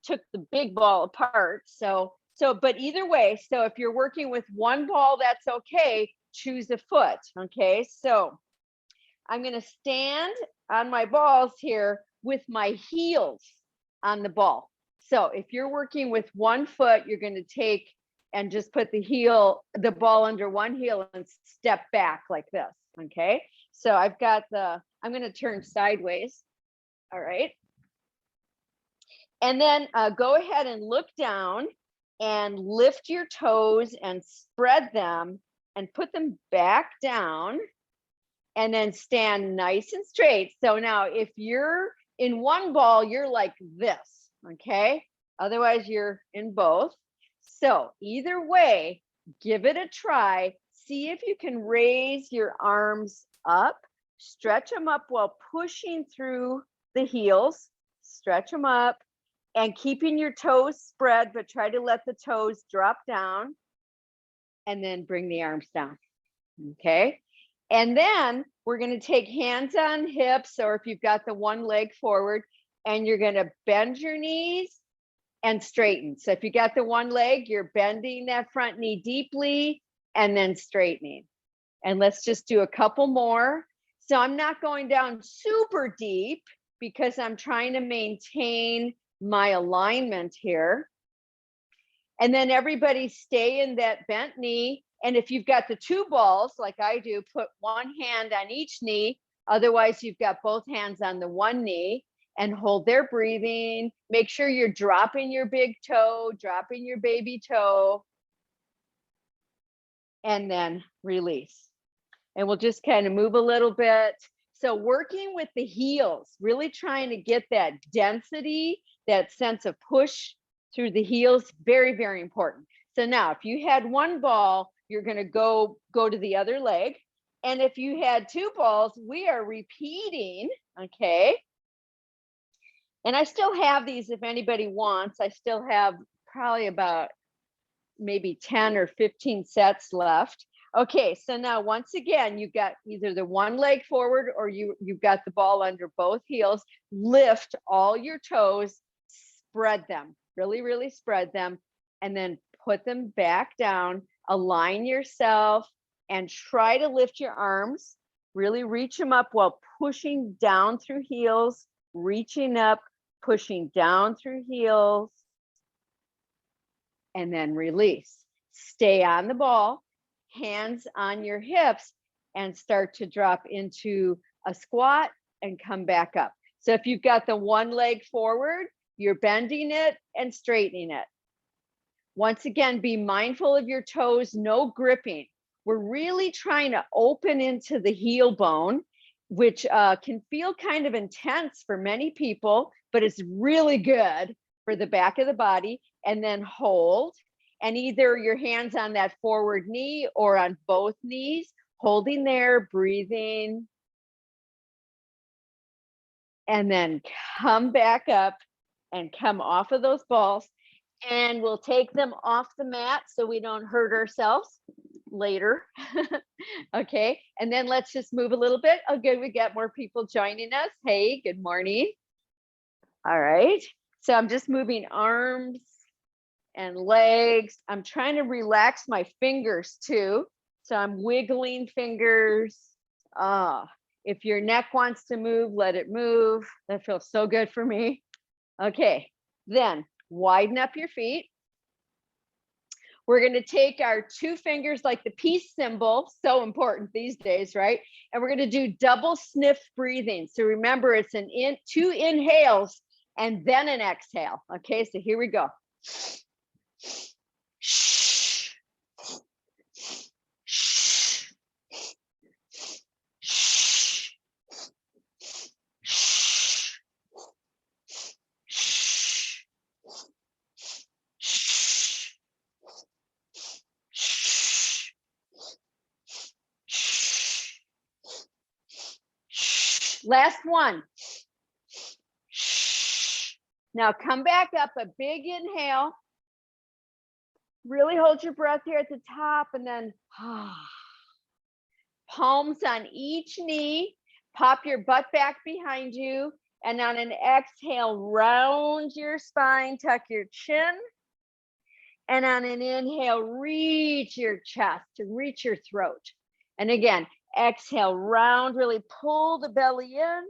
took the big ball apart. But either way, so if you're working with one ball, that's okay. Choose a foot. Okay, so I'm going to stand on my balls here with my heels on the ball. So if you're working with one foot, you're going to take and just put the ball under one heel and step back like this. Okay, so I'm going to turn sideways. All right. And then go ahead and look down and lift your toes and spread them and put them back down, and then stand nice and straight. So now if you're in one ball, you're like this, okay? Otherwise you're in both. So either way, give it a try. See if you can raise your arms up, stretch them up while pushing through the heels, stretch them up and keeping your toes spread, but try to let the toes drop down and then bring the arms down, okay? And then we're going to take hands on hips, or if you've got the one leg forward, and you're going to bend your knees and straighten. So if you got the one leg, you're bending that front knee deeply and then straightening. And let's just do a couple more. So I'm not going down super deep because I'm trying to maintain my alignment here. And then everybody stay in that bent knee. And if you've got the two balls, like I do, put one hand on each knee. Otherwise, you've got both hands on the one knee and hold their breathing. Make sure you're dropping your big toe, dropping your baby toe, and then release. And we'll just kind of move a little bit. So working with the heels, really trying to get that density, that sense of push through the heels, very, very important. So now if you had one ball, you're going to go to the other leg. And if you had two balls, we are repeating, okay? And I still have these if anybody wants. I still have probably about maybe 10 or 15 sets left. Okay, so now once again, you've got either the one leg forward or you've got the ball under both heels. Lift all your toes, spread them, really, really spread them, and then put them back down. Align yourself and try to lift your arms. Really reach them up while pushing down through heels, reaching up, pushing down through heels, and then release. Stay on the ball, hands on your hips, and start to drop into a squat and come back up. So if you've got the one leg forward, you're bending it and straightening it. Once again, be mindful of your toes, no gripping. We're really trying to open into the heel bone, which can feel kind of intense for many people, but it's really good for the back of the body. And then hold, and either your hands on that forward knee or on both knees, holding there, breathing. And then come back up and come off of those balls. And we'll take them off the mat so we don't hurt ourselves later. Okay, and then let's just move a little bit. Oh, good, we got more people joining us. Hey, good morning. All right, so I'm just moving arms and legs. I'm trying to relax my fingers too. So I'm wiggling fingers. If your neck wants to move, let it move. That feels so good for me. Okay, then widen up your feet. We're going to take our two fingers like the peace symbol, so important these days, right? And we're going to do double sniff breathing. So remember, it's two inhales and then an exhale. Okay, so here we go. Last one. Now come back up, a big inhale. Really hold your breath here at the top, and then palms on each knee. Pop your butt back behind you And on an exhale, round your spine, tuck your chin. And on an inhale, reach your chest and reach your throat. And again, exhale, round, really pull the belly in.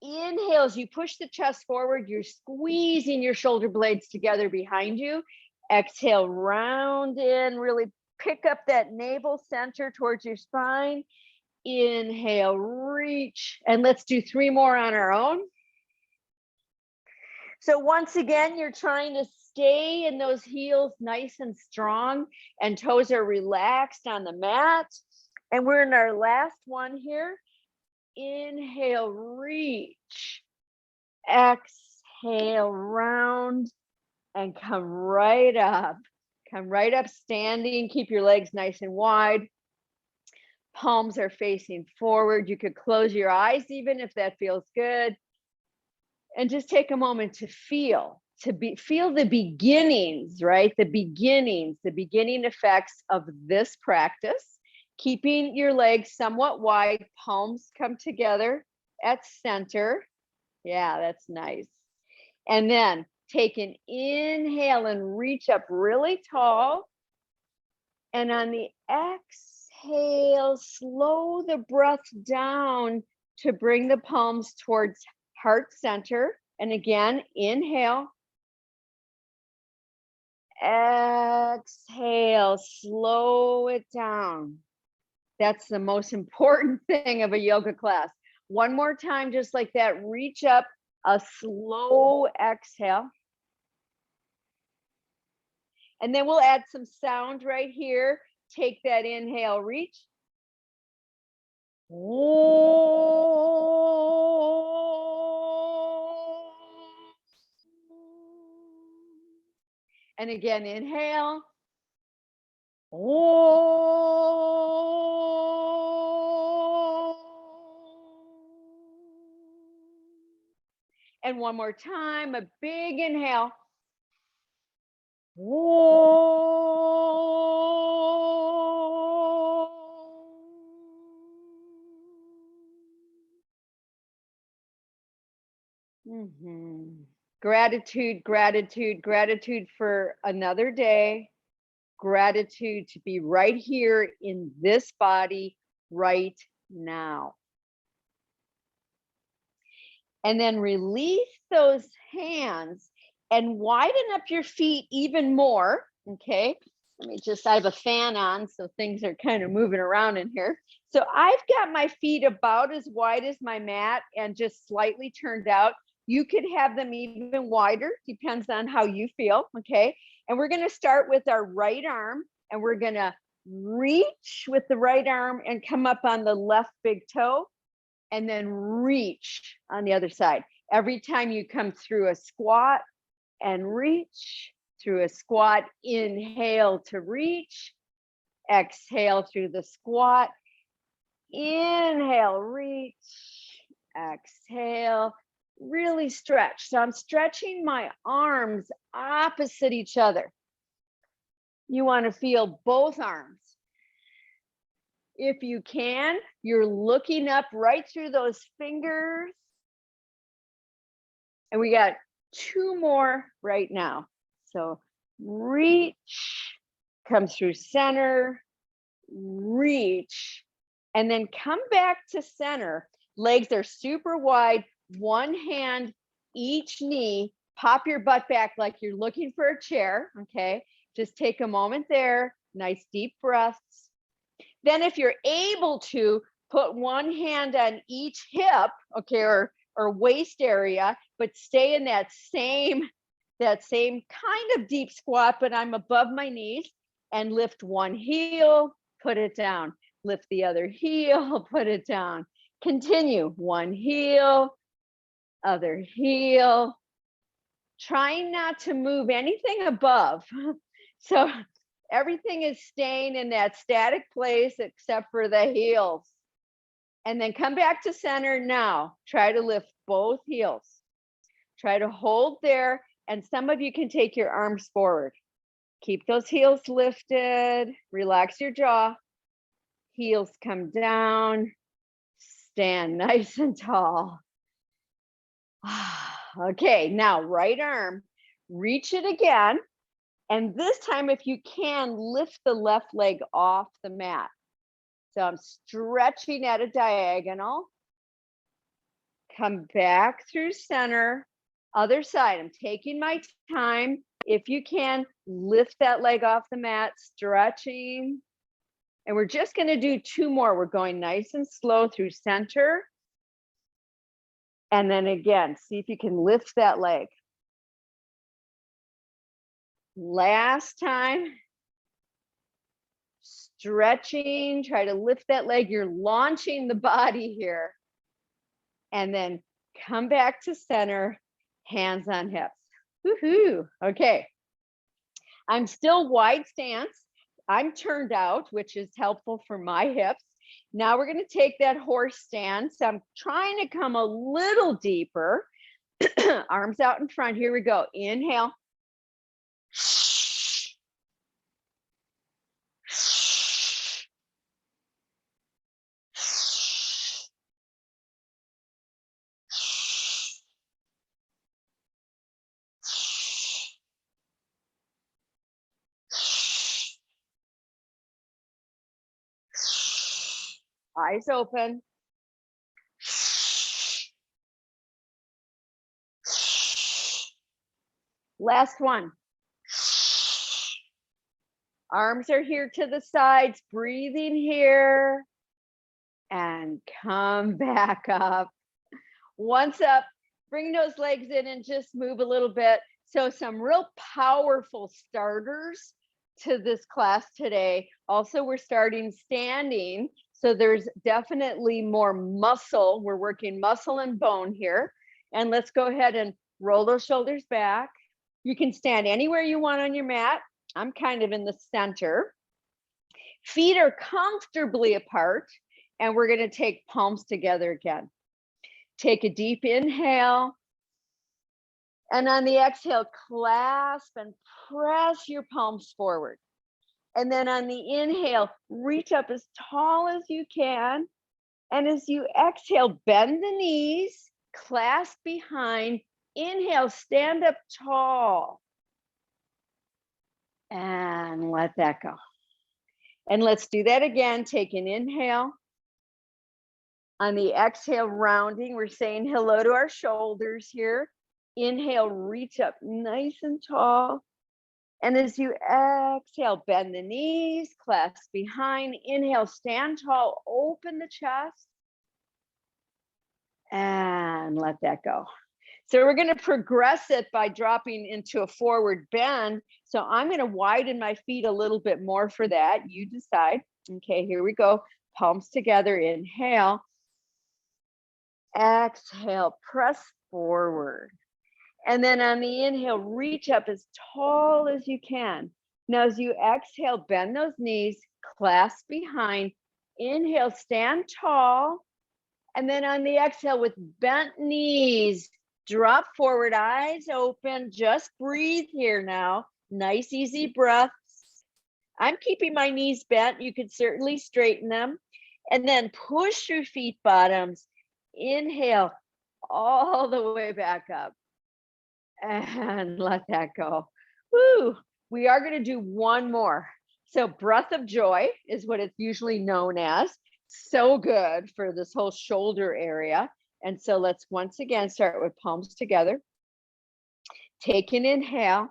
Inhale, as you push the chest forward, you're squeezing your shoulder blades together behind you. Exhale, round in, really pick up that navel center towards your spine. Inhale, reach, and let's do 3 more on our own. So once again, you're trying to stay in those heels nice and strong, and toes are relaxed on the mat. And we're in our last one here. Inhale, reach. Exhale, round, and come right up. Come right up standing. Keep your legs nice and wide. Palms are facing forward. You could close your eyes even if that feels good. And just take a moment to feel the beginnings, right? The beginning effects of this practice. Keeping your legs somewhat wide, palms come together at center. Yeah, that's nice. And then take an inhale and reach up really tall. And on the exhale, slow the breath down to bring the palms towards heart center. And again, inhale. Exhale, slow it down. That's the most important thing of a yoga class. One more time, just like that, reach up, a slow exhale. And then we'll add some sound right here. Take that inhale, reach. And again, inhale. And one more time, a big inhale. Gratitude, gratitude, gratitude for another day. Gratitude to be right here in this body right now. And then release those hands and widen up your feet even more. Okay. I have a fan on, so things are kind of moving around in here. So I've got my feet about as wide as my mat and just slightly turned out. You could have them even wider, depends on how you feel. Okay. And we're going to start with our right arm, and we're going to reach with the right arm and come up on the left big toe, and then reach on the other side. Every time you come through a squat and reach, through a squat, inhale to reach, exhale through the squat, inhale, reach, exhale, really stretch. So I'm stretching my arms opposite each other. You want to feel both arms. If you can, you're looking up right through those fingers. And we got 2 more right now. So reach, come through center, reach, and then come back to center. Legs are super wide, one hand, each knee. Pop your butt back like you're looking for a chair, okay? Just take a moment there, nice deep breaths. Then if you're able to, put one hand on each hip, okay, or waist area, but stay in that same kind of deep squat, but I'm above my knees, and lift one heel, put it down. Lift the other heel, put it down. Continue, one heel, other heel. Trying not to move anything above. So everything is staying in that static place except for the heels. And then come back to center now. Try to lift both heels. Try to hold there. And some of you can take your arms forward. Keep those heels lifted. Relax your jaw. Heels come down. Stand nice and tall. Okay, now right arm, reach it again. And this time, if you can, lift the left leg off the mat. So I'm stretching at a diagonal. Come back through center. Other side, I'm taking my time. If you can, lift that leg off the mat, stretching. And we're just going to do 2 more. We're going nice and slow through center. And then again, see if you can lift that leg. Last time. Stretching, try to lift that leg. You're launching the body here. And then come back to center, hands on hips. Woohoo. Okay. I'm still wide stance. I'm turned out, which is helpful for my hips. Now we're going to take that horse stance. I'm trying to come a little deeper. Arms out in front. Here we go. Inhale. Eyes open. Last one. Arms are here to the sides, breathing here. And come back up. Once up, bring those legs in and just move a little bit. So some real powerful starters to this class today. Also, we're starting standing. So there's definitely more muscle. We're working muscle and bone here. And let's go ahead and roll those shoulders back. You can stand anywhere you want on your mat. I'm kind of in the center. Feet are comfortably apart. And we're going to take palms together again. Take a deep inhale. And on the exhale, clasp and press your palms forward. And then on the inhale, reach up as tall as you can. And as you exhale, bend the knees, clasp behind. Inhale, stand up tall. And let that go. And let's do that again. Take an inhale. On the exhale, rounding, we're saying hello to our shoulders here. Inhale, reach up nice and tall. And as you exhale, bend the knees, clasp behind. Inhale, stand tall, open the chest. And let that go. So we're going to progress it by dropping into a forward bend. So I'm going to widen my feet a little bit more for that. You decide. Okay, here we go. Palms together, inhale. Exhale, press forward. And then on the inhale, reach up as tall as you can. Now, as you exhale, bend those knees, clasp behind. Inhale, stand tall. And then on the exhale, with bent knees, drop forward, eyes open. Just breathe here now. Nice, easy breaths. I'm keeping my knees bent. You could certainly straighten them. And then push your feet bottoms. Inhale all the way back up and let that go. Woo! We are going to do one more. So breath of joy is what it's usually known as. So good for this whole shoulder area. And so let's once again start with palms together. Take an inhale.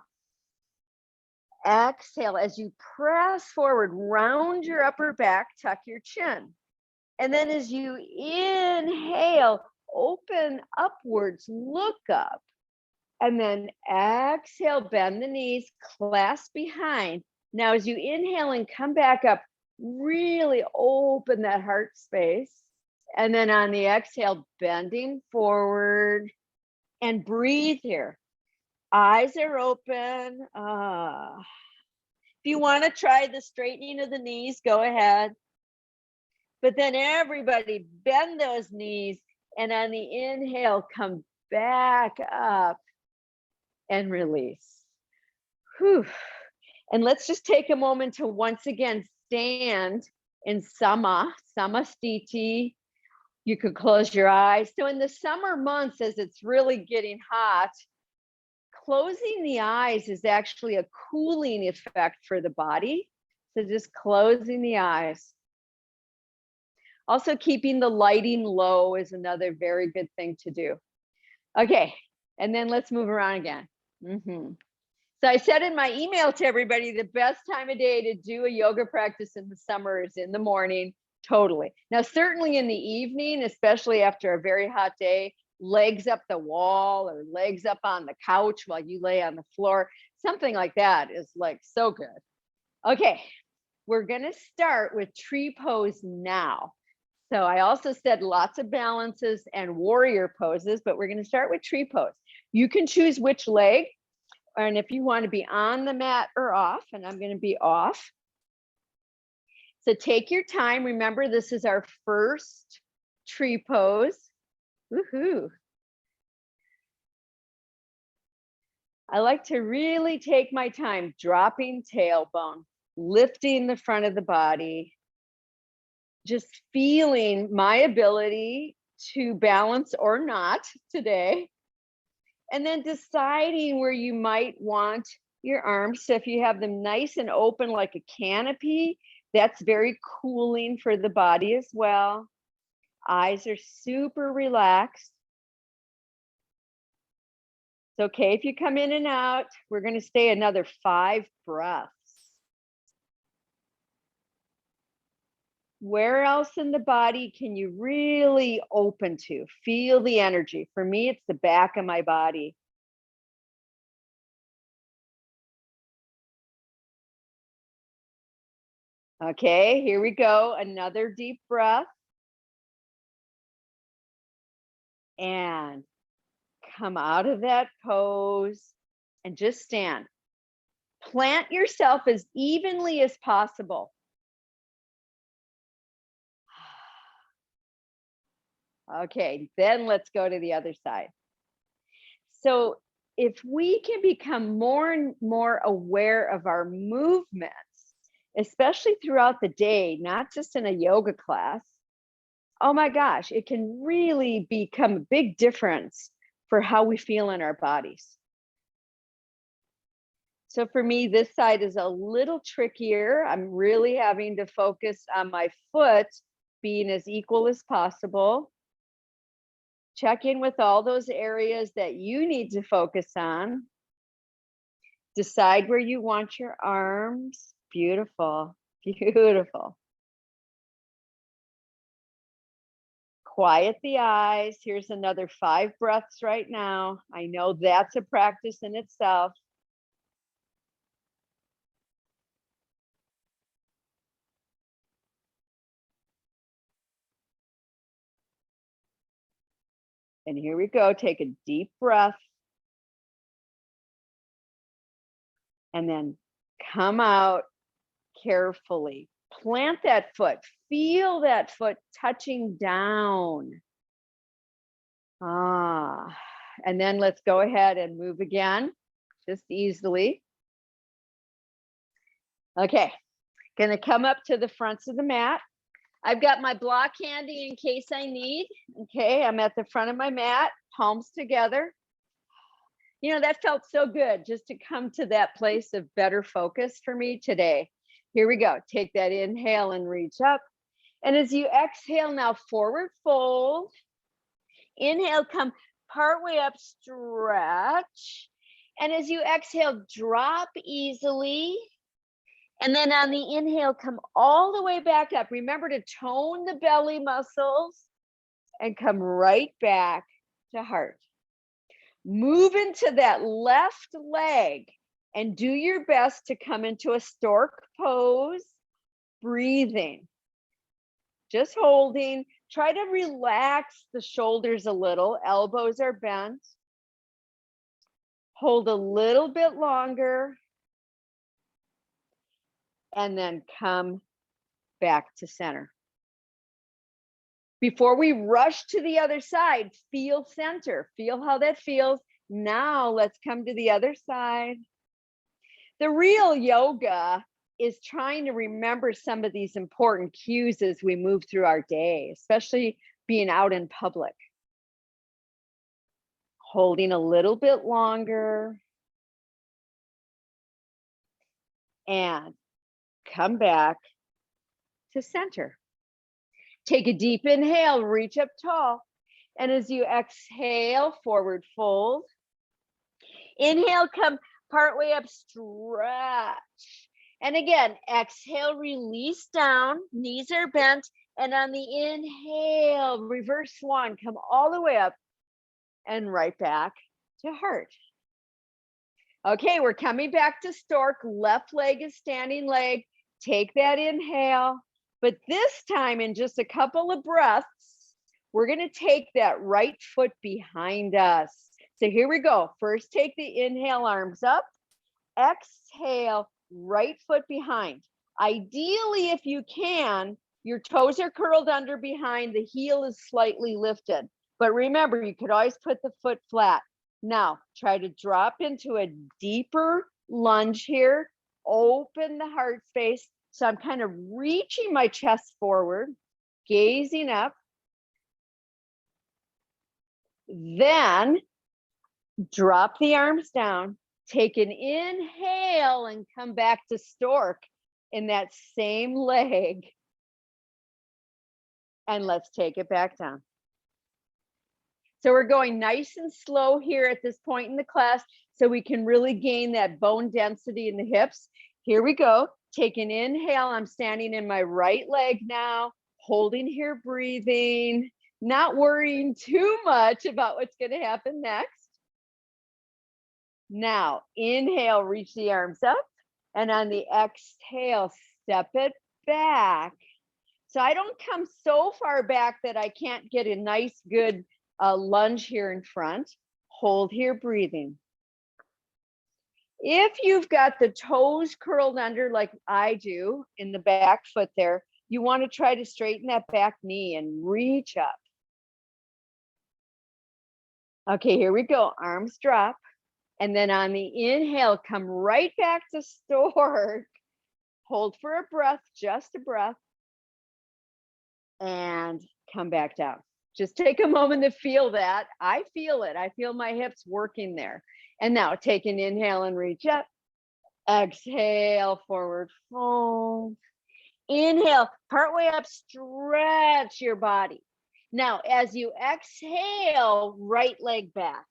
Exhale as you press forward, round your upper back, tuck your chin. And then as you inhale, open upwards, look up. And then exhale, bend the knees, clasp behind. Now, as you inhale and come back up, really open that heart space. And then on the exhale, bending forward and breathe here. Eyes are open. If you want to try the straightening of the knees, go ahead. But then everybody bend those knees, and on the inhale, come back up and release. Whew. And let's just take a moment to once again stand in Samasthiti, You could close your eyes. So in the summer months, as it's really getting hot, closing the eyes is actually a cooling effect for the body. So just closing the eyes. Also, keeping the lighting low is another very good thing to do. Okay, and then let's move around again. So I said in my email to everybody, the best time of day to do a yoga practice in the summer is in the morning. Totally. Now, certainly in the evening, especially after a very hot day, legs up the wall or legs up on the couch while you lay on the floor, something like that is like so good. Okay, we're going to start with tree pose now. So I also said lots of balances and warrior poses, but we're going to start with tree pose. You can choose which leg, and if you want to be on the mat or off, and I'm going to be off. So take your time. Remember, this is our first tree pose. Woohoo. I like to really take my time, dropping tailbone, lifting the front of the body, just feeling my ability to balance or not today. And then deciding where you might want your arms. So if you have them nice and open like a canopy, that's very cooling for the body as well. Eyes are super relaxed. It's okay if you come in and out. We're going to stay another 5 breaths. Where else in the body can you really open to? Feel the energy. For me, it's the back of my body. Okay, here we go. Another deep breath. And come out of that pose and just stand. Plant yourself as evenly as possible. Okay, then let's go to the other side. So if we can become more and more aware of our movements, especially throughout the day, not just in a yoga class, oh my gosh, it can really become a big difference for how we feel in our bodies. So for me, this side is a little trickier. I'm really having to focus on my foot being as equal as possible. Check in with all those areas that you need to focus on. Decide where you want your arms. Beautiful, beautiful. Quiet the eyes. Here's another 5 breaths right now. I know that's a practice in itself. And here we go. Take a deep breath. And then come out carefully. Plant that foot. Feel that foot touching down. And then let's go ahead and move again, just easily. Okay, gonna come up to the fronts of the mat. I've got my block handy in case I need. Okay, I'm at the front of my mat, palms together. You know, that felt so good just to come to that place of better focus for me today. Here we go. Take that inhale and reach up. And as you exhale, now forward fold. Inhale, come partway up, stretch. And as you exhale, drop easily. And then on the inhale, come all the way back up. Remember to tone the belly muscles and come right back to heart. Move into that left leg and do your best to come into a stork pose, breathing. Just holding. Try to relax the shoulders a little. Elbows are bent. Hold a little bit longer. And then come back to center. Before we rush to the other side, feel center. Feel how that feels. Now let's come to the other side. The real yoga is trying to remember some of these important cues as we move through our day, especially being out in public. Holding a little bit longer. And come back to center. Take a deep inhale, reach up tall. And as you exhale, forward fold. Inhale, come partway up, stretch. And again, exhale, release down, knees are bent. And on the inhale, reverse swan, come all the way up and right back to heart. Okay, we're coming back to stork. Left leg is standing leg. Take that inhale. But this time, in just a couple of breaths, we're going to take that right foot behind us. So here we go. First, take the inhale, arms up. Exhale, right foot behind. Ideally, if you can, your toes are curled under behind, the heel is slightly lifted. But remember, you could always put the foot flat. Now, try to drop into a deeper lunge here. Open the heart space. So I'm kind of reaching my chest forward, gazing up. Then drop the arms down. Take an inhale and come back to stork in that same leg. And let's take it back down. So we're going nice and slow here at this point in the class so we can really gain that bone density in the hips. Here we go. Take an inhale. I'm standing in my right leg now, holding here, breathing, not worrying too much about what's going to happen next. Now, inhale, reach the arms up. And on the exhale, step it back. So I don't come so far back that I can't get a nice, good lunge here in front. Hold here, breathing. If you've got the toes curled under like I do in the back foot there, you want to try to straighten that back knee and reach up. Okay, here we go. Arms drop. And then on the inhale, come right back to stork. Hold for a breath, just a breath. And come back down. Just take a moment to feel that. I feel it. I feel my hips working there. And now take an inhale and reach up. Exhale, forward fold. Inhale, partway up, stretch your body. Now, as you exhale, right leg back.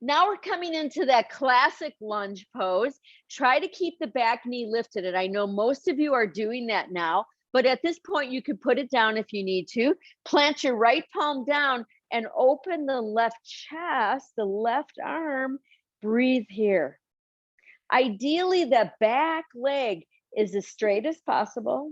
Now we're coming into that classic lunge pose. Try to keep the back knee lifted. And I know most of you are doing that now, but at this point you can put it down if you need to. Plant your right palm down and open the left chest, the left arm. Breathe here. Ideally, the back leg is as straight as possible.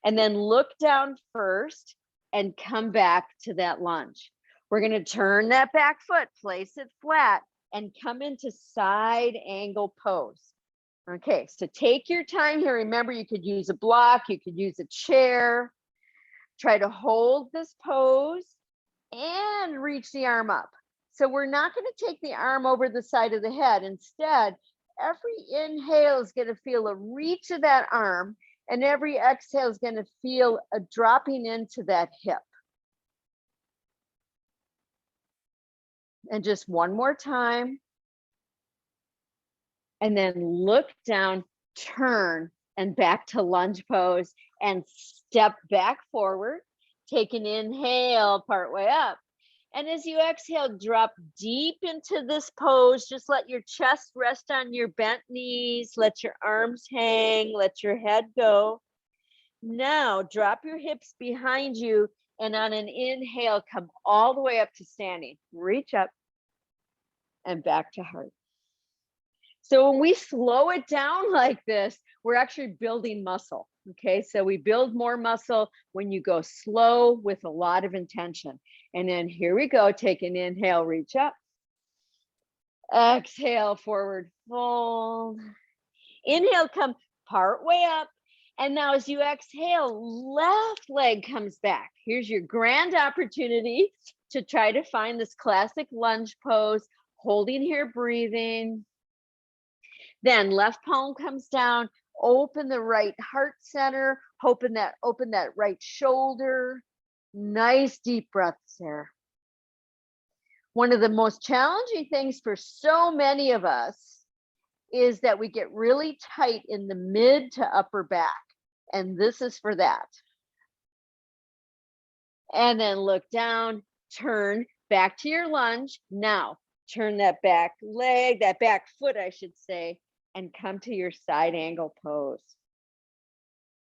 And then look down first and come back to that lunge. We're going to turn that back foot, place it flat, and come into side angle pose. Okay, so take your time here. Remember, you could use a block, you could use a chair. Try to hold this pose and reach the arm up. So we're not going to take the arm over the side of the head. Instead, every inhale is going to feel a reach of that arm, and every exhale is going to feel a dropping into that hip. And just one more time. And then look down, turn, and back to lunge pose, and step back forward. Take an inhale, partway up. And as you exhale, drop deep into this pose. Just let your chest rest on your bent knees. Let your arms hang. Let your head go. Now, drop your hips behind you. And on an inhale, come all the way up to standing. Reach up and back to heart. So when we slow it down like this, we're actually building muscle. Okay, so we build more muscle when you go slow with a lot of intention. And then here we go. Take an inhale, reach up. Exhale, forward fold. Inhale, come part way up. And now as you exhale, left leg comes back. Here's your grand opportunity to try to find this classic lunge pose, holding here, breathing. Then left palm comes down, Open the right heart center, open that right shoulder. Nice deep breaths there. One of the most challenging things for so many of us is that we get really tight in the mid to upper back. And this is for that. And then look down, turn back to your lunge. Now, turn that back leg, that back foot, I should say, and come to your side angle pose.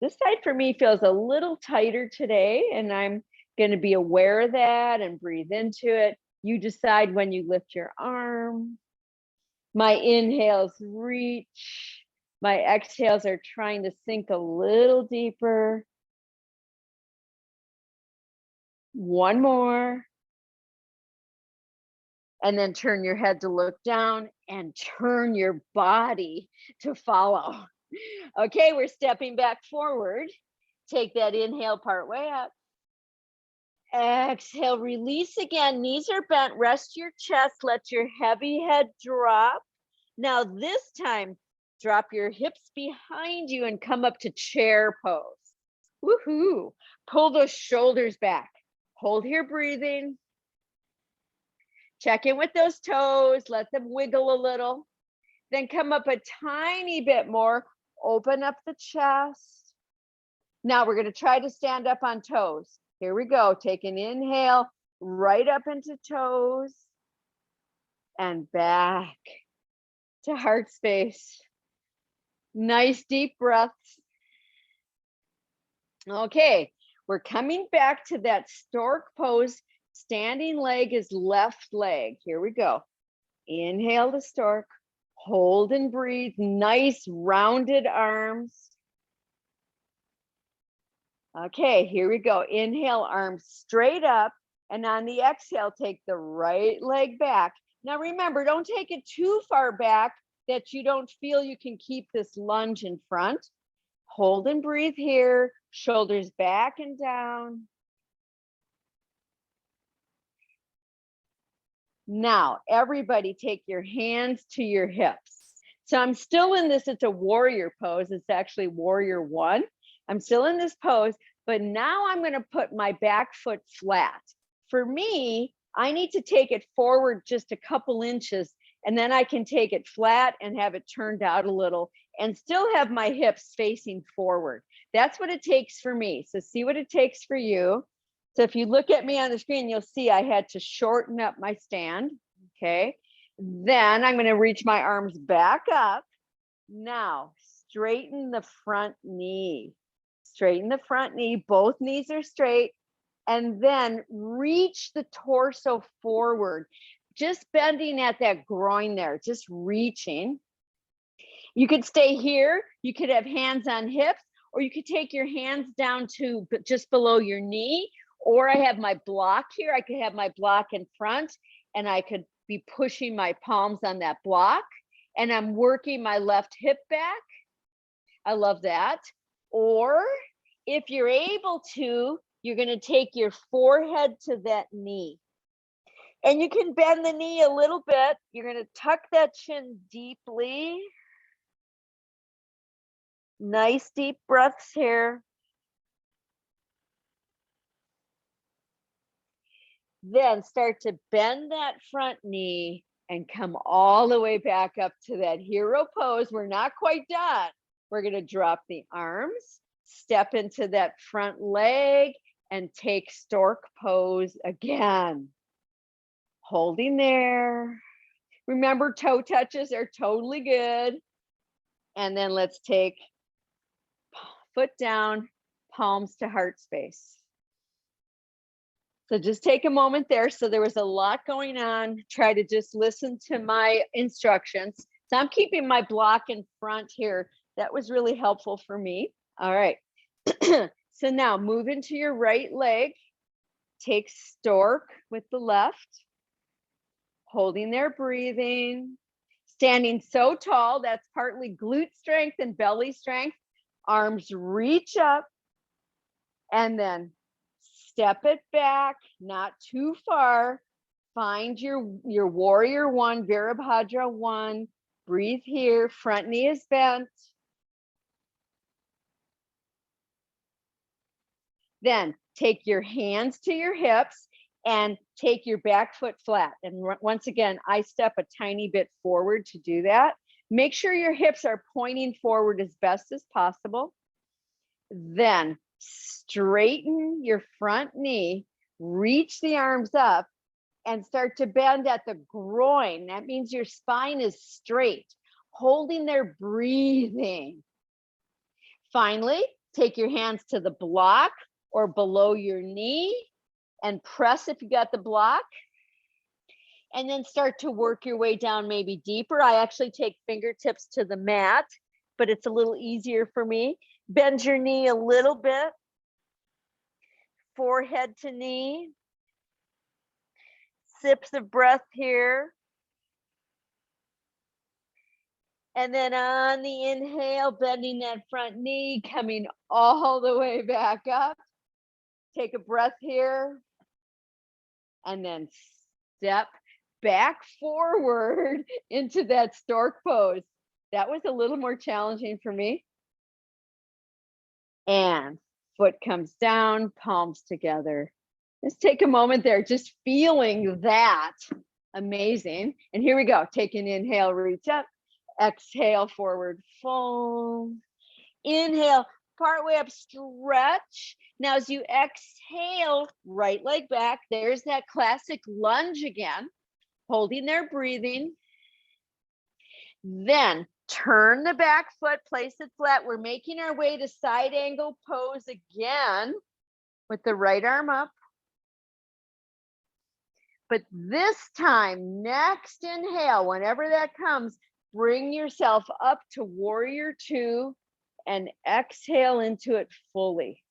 This side for me feels a little tighter today, and I'm going to be aware of that and breathe into it. You decide when you lift your arm. My inhales reach. My exhales are trying to sink a little deeper. One more. And then turn your head to look down and turn your body to follow. Okay, we're stepping back forward. Take that inhale part way up. Exhale, release again. Knees are bent. Rest your chest. Let your heavy head drop. Now this time, drop your hips behind you and come up to chair pose. Woohoo. Pull those shoulders back. Hold here breathing. Check in with those toes. Let them wiggle a little. Then come up a tiny bit more. Open up the chest. Now we're going to try to stand up on toes. Here we go. Take an inhale right up into toes and back to heart space. Nice deep breaths. Okay, we're coming back to that stork pose. Standing leg is left leg. Here we go. Inhale to stork. Hold and breathe. Nice rounded arms. Okay, here we go. Inhale, arms straight up. And on the exhale, take the right leg back. Now remember, don't take it too far back that you don't feel you can keep this lunge in front. Hold and breathe here. Shoulders back and down. Now, everybody take your hands to your hips. So I'm still in this, it's a warrior pose. It's actually warrior one. I'm still in this pose, but now I'm going to put my back foot flat. For me, I need to take it forward just a couple inches, and then I can take it flat and have it turned out a little and still have my hips facing forward. That's what it takes for me. So see what it takes for you. So if you look at me on the screen, you'll see I had to shorten up my stand. Okay. Then I'm going to reach my arms back up. Now straighten the front knee. Straighten the front knee. Both knees are straight. And then reach the torso forward. Just bending at that groin there. Just reaching. You could stay here. You could have hands on hips, or you could take your hands down to just below your knee. Or I have my block here. I could have my block in front, and I could be pushing my palms on that block, and I'm working my left hip back. I love that. Or if you're able to, you're going to take your forehead to that knee. And you can bend the knee a little bit. You're going to tuck that chin deeply. Nice deep breaths here. Then start to bend that front knee and come all the way back up to that hero pose. We're not quite done. We're going to drop the arms, step into that front leg, and take stork pose again. Holding there. Remember, toe touches are totally good. And then let's take foot down, palms to heart space. So just take a moment there. So there was a lot going on. Try to just listen to my instructions. So I'm keeping my block in front here. That was really helpful for me. All right. So now move into your right leg. Take stork with the left. Holding there, breathing. Standing so tall, that's partly glute strength and belly strength. Arms reach up. And then step it back, not too far. Find your warrior one, Virabhadra one. Breathe here. Front knee is bent. Then take your hands to your hips and take your back foot flat. And once again, I step a tiny bit forward to do that. Make sure your hips are pointing forward as best as possible. Then straighten your front knee, reach the arms up, and start to bend at the groin. That means your spine is straight, holding there, breathing. Finally, take your hands to the block or below your knee and press if you got the block. And then start to work your way down, maybe deeper. I actually take fingertips to the mat, but it's a little easier for me. Bend your knee a little bit, forehead to knee. Sips of breath here. And then on the inhale, bending that front knee, coming all the way back up. Take a breath here. And then step back forward into that stork pose. That was a little more challenging for me. And foot comes down, palms together. Let's take a moment there, just feeling that. Amazing. And here we go. Take an inhale, reach up. Exhale, forward fold. Inhale, part way up, stretch. Now as you exhale, right leg back. There's that classic lunge again. Holding there, breathing. Then turn the back foot, place it flat. We're making our way to side angle pose again with the right arm up. But this time, next inhale, whenever that comes, bring yourself up to warrior two and exhale into it fully.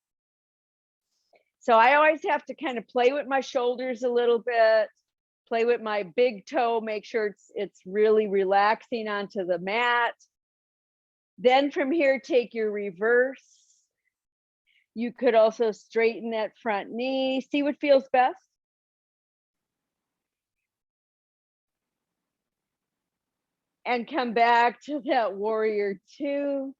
So I always have to kind of play with my shoulders a little bit, play with my big toe, make sure it's really relaxing onto the mat. Then from here, take your reverse. You could also straighten that front knee. See what feels best. And come back to that warrior two.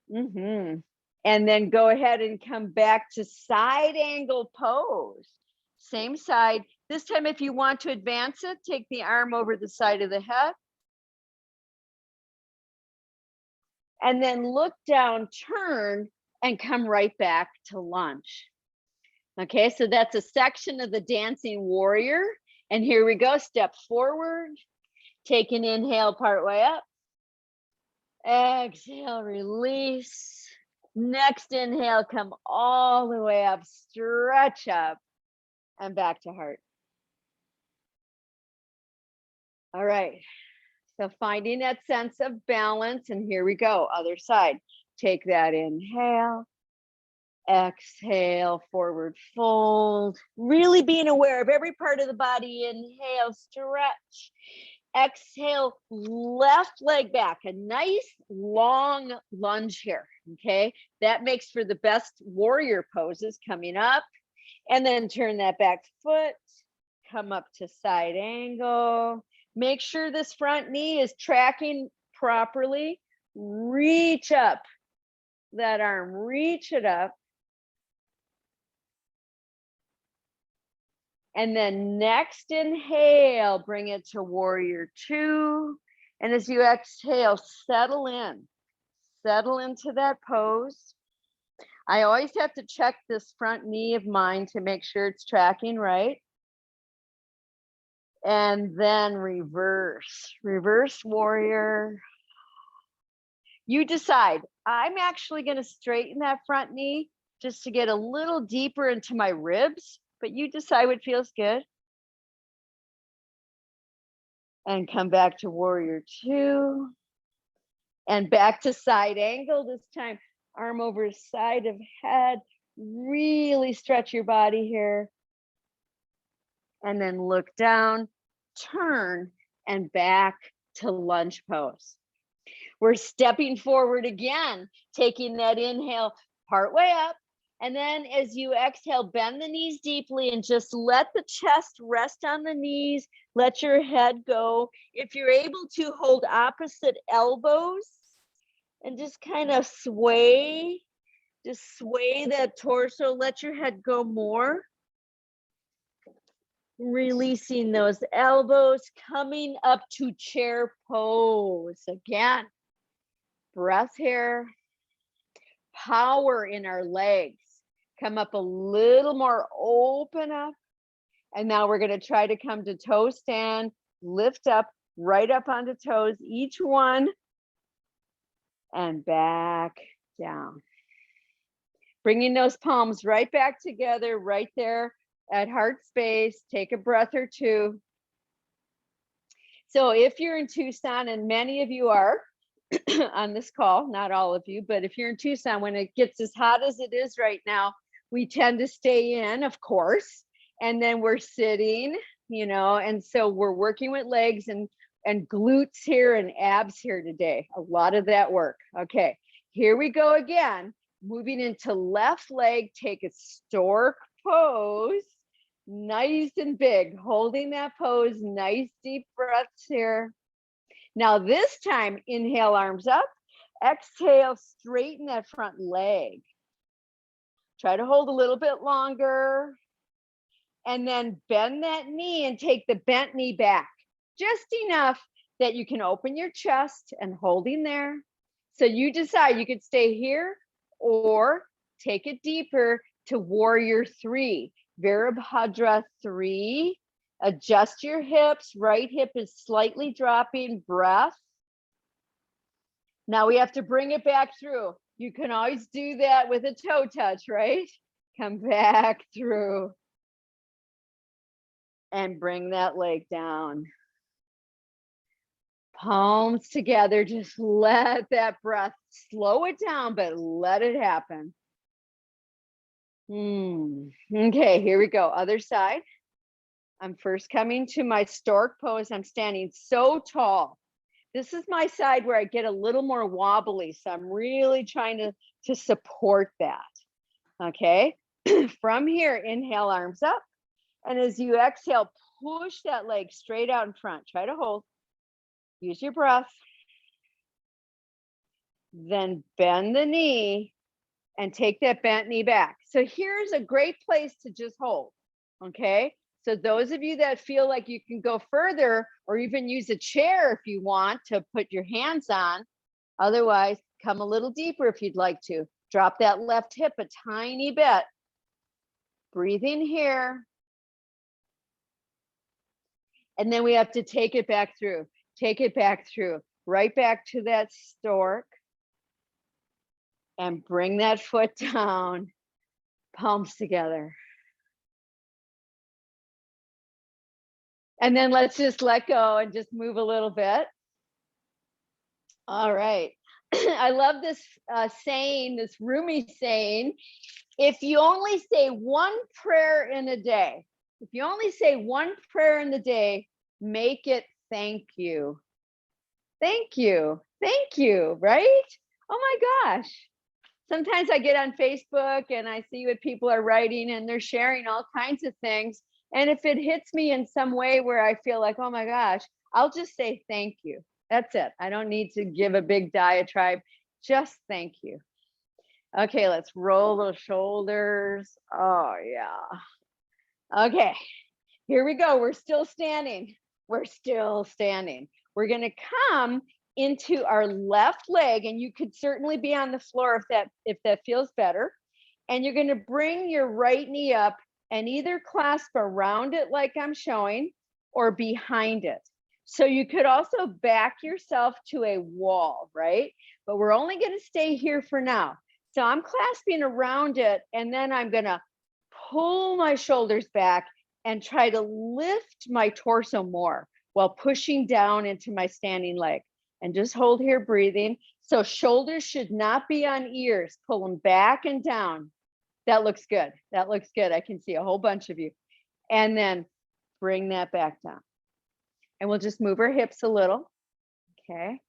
And then go ahead and come back to side angle pose. Same side. This time, if you want to advance it, take the arm over the side of the head. And then look down, turn, and come right back to lunge. Okay, so that's a section of the dancing warrior. And here we go, step forward. Take an inhale, part way up. Exhale, release. Next inhale, come all the way up, stretch up, and back to heart. All right, so finding that sense of balance, and here we go, other side. Take that inhale, exhale, forward fold. Really being aware of every part of the body. Inhale, stretch. Exhale, left leg back, a nice long lunge here, okay? That makes for the best warrior poses coming up. And then turn that back foot, come up to side angle. Make sure this front knee is tracking properly. Reach up that arm, reach it up. And then next inhale, bring it to warrior two. And as you exhale, settle into that pose. I always have to check this front knee of mine to make sure it's tracking right. And then reverse warrior. You decide. I'm actually going to straighten that front knee just to get a little deeper into my ribs. But you decide what feels good. And come back to warrior two. And back to side angle. This time, arm over side of head. Really stretch your body here. And then look down, turn, and back to lunge pose. We're stepping forward again, taking that inhale part way up. And then as you exhale, bend the knees deeply and just let the chest rest on the knees. Let your head go. If you're able to, hold opposite elbows and just kind of sway Just sway that torso, let your head go more. Releasing those elbows, coming up to chair pose. Again, breath here. Power in our legs. Come up a little more, open up. And now we're going to try to come to toe stand, lift up, right up onto toes, each one, and back down. Bringing those palms right back together, right there at heart space. Take a breath or two. So if you're in Tucson, and many of you are on this call, not all of you, but if you're in Tucson, when it gets as hot as it is right now, we tend to stay in, of course, and then we're sitting, you know, and so we're working with legs and glutes here and abs here today. A lot of that work. Okay, here we go again. Moving into left leg, take a stork pose, nice and big, holding that pose, nice deep breaths here. Now this time, inhale, arms up, exhale, straighten that front leg. Try to hold a little bit longer, and then bend that knee and take the bent knee back, just enough that you can open your chest and holding there. So you decide, you could stay here or take it deeper to warrior 3, Virabhadra 3. Adjust your hips, right hip is slightly dropping, breath. Now we have to bring it back through. You can always do that with a toe touch, right? Come back through. And bring that leg down. Palms together, just let that breath, slow it down, but let it happen. Okay, here we go, other side. I'm first coming to my stork pose. I'm standing so tall. This is my side where I get a little more wobbly, so I'm really trying to support that. Okay, from here, inhale, arms up. And as you exhale, push that leg straight out in front. Try to hold. Use your breath. Then bend the knee and take that bent knee back. So here's a great place to just hold, okay? So those of you that feel like you can go further or even use a chair if you want to put your hands on, otherwise come a little deeper if you'd like to. Drop that left hip a tiny bit. Breathe in here. And then we have to take it back through, right back to that stork. And bring that foot down, palms together. And then let's just let go and just move a little bit. All right. I love this saying, this Rumi saying, if you only say one prayer in a day, make it thank you. Thank you, right? Oh my gosh. Sometimes I get on Facebook and I see what people are writing and they're sharing all kinds of things. And if it hits me in some way where I feel like, oh my gosh, I'll just say thank you. That's it. I don't need to give a big diatribe. Just thank you. Okay, let's roll those shoulders. Oh yeah. Okay, here we go. We're still standing. We're going to come into our left leg, and you could certainly be on the floor if that feels better. And you're going to bring your right knee up and either clasp around it like I'm showing or behind it. So you could also back yourself to a wall, right? But we're only going to stay here for now. So I'm clasping around it, and then I'm going to pull my shoulders back and try to lift my torso more while pushing down into my standing leg. And just hold here, breathing. So shoulders should not be on ears. Pull them back and down. That looks good. I can see a whole bunch of you. And then bring that back down. And we'll just move our hips a little. Okay.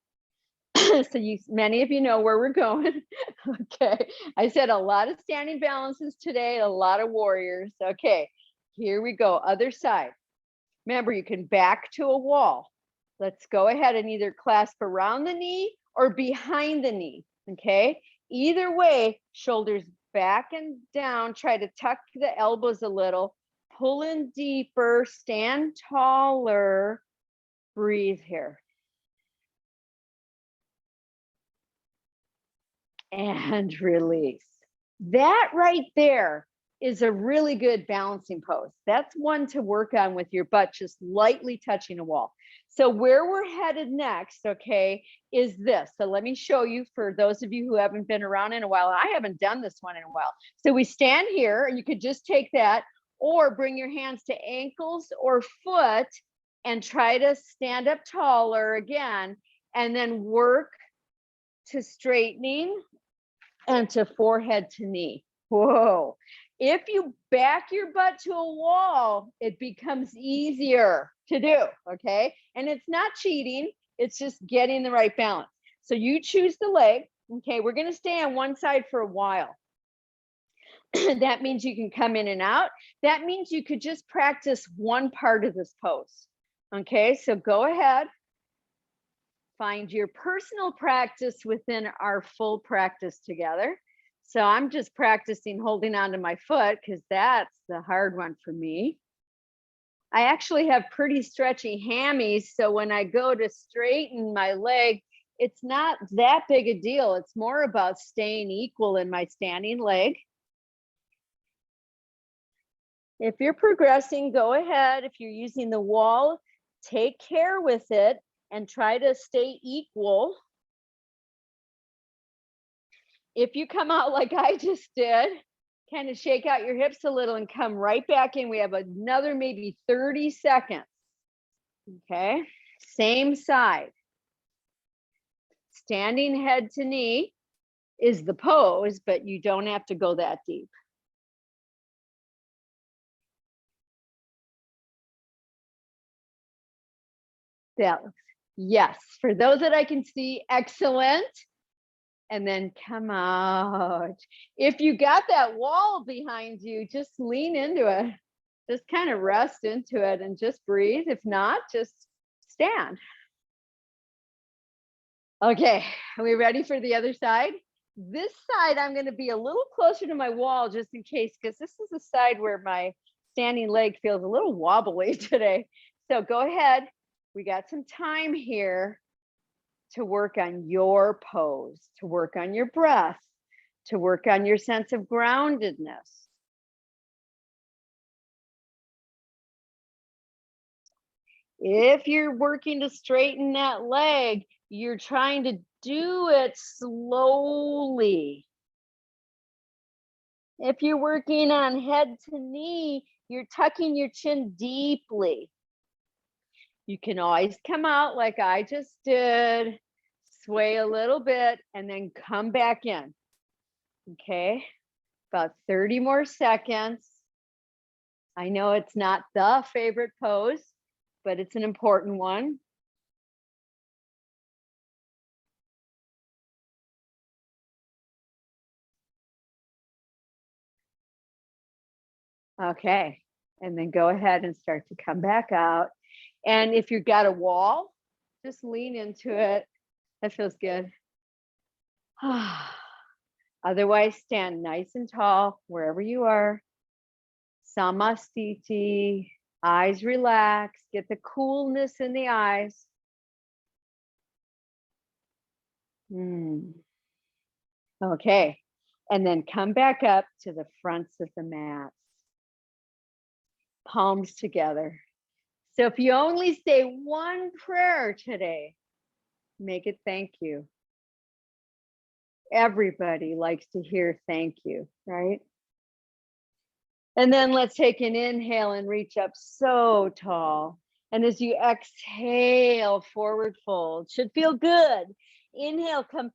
So many of you know where we're going. Okay. I said a lot of standing balances today, a lot of warriors. Okay. Here we go. Other side. Remember, you can back to a wall. Let's go ahead and either clasp around the knee or behind the knee, okay? Either way, shoulders back and down. Try to tuck the elbows a little. Pull in deeper. Stand taller. Breathe here. And release. That right there is a really good balancing pose. That's one to work on with your butt just lightly touching a wall. So where we're headed next, okay, is this. So let me show you for those of you who haven't been around in a while. I haven't done this one in a while. So we stand here, and you could just take that or bring your hands to ankles or foot and try to stand up taller again, and then work to straightening and to forehead to knee. Whoa. If you back your butt to a wall, it becomes easier to do, okay? And it's not cheating, it's just getting the right balance. So you choose the leg, okay? We're gonna stay on one side for a while. That means you can come in and out. That means you could just practice one part of this pose, okay? So go ahead. Find your personal practice within our full practice together. So I'm just practicing holding onto my foot because that's the hard one for me. I actually have pretty stretchy hammies. So when I go to straighten my leg, it's not that big a deal. It's more about staying equal in my standing leg. If you're progressing, go ahead. If you're using the wall, take care with it and try to stay equal. If you come out like I just did, kind of shake out your hips a little and come right back in. We have another maybe 30 seconds. Okay, same side. Standing head to knee is the pose, but you don't have to go that deep. That, yes, for those that I can see, excellent. And then come out. If you got that wall behind you, just lean into it. Just kind of rest into it and just breathe. If not, just stand. Okay, are we ready for the other side? This side, I'm going to be a little closer to my wall just in case, because this is the side where my standing leg feels a little wobbly today. So go ahead. We got some time here to work on your pose, to work on your breath, to work on your sense of groundedness. If you're working to straighten that leg, you're trying to do it slowly. If you're working on head to knee, you're tucking your chin deeply. You can always come out like I just did, sway a little bit, and then come back in. Okay, about 30 more seconds. I know it's not the favorite pose, but it's an important one. Okay, and then go ahead and start to come back out. And if you've got a wall, just lean into it. That feels good. Otherwise, stand nice and tall wherever you are. Samastiti, eyes relaxed, get the coolness in the eyes. Okay, and then come back up to the fronts of the mats. Palms together. So if you only say one prayer today, make it thank you. Everybody likes to hear thank you, right? And then let's take an inhale and reach up so tall. And as you exhale, forward fold. Should feel good. Inhale, come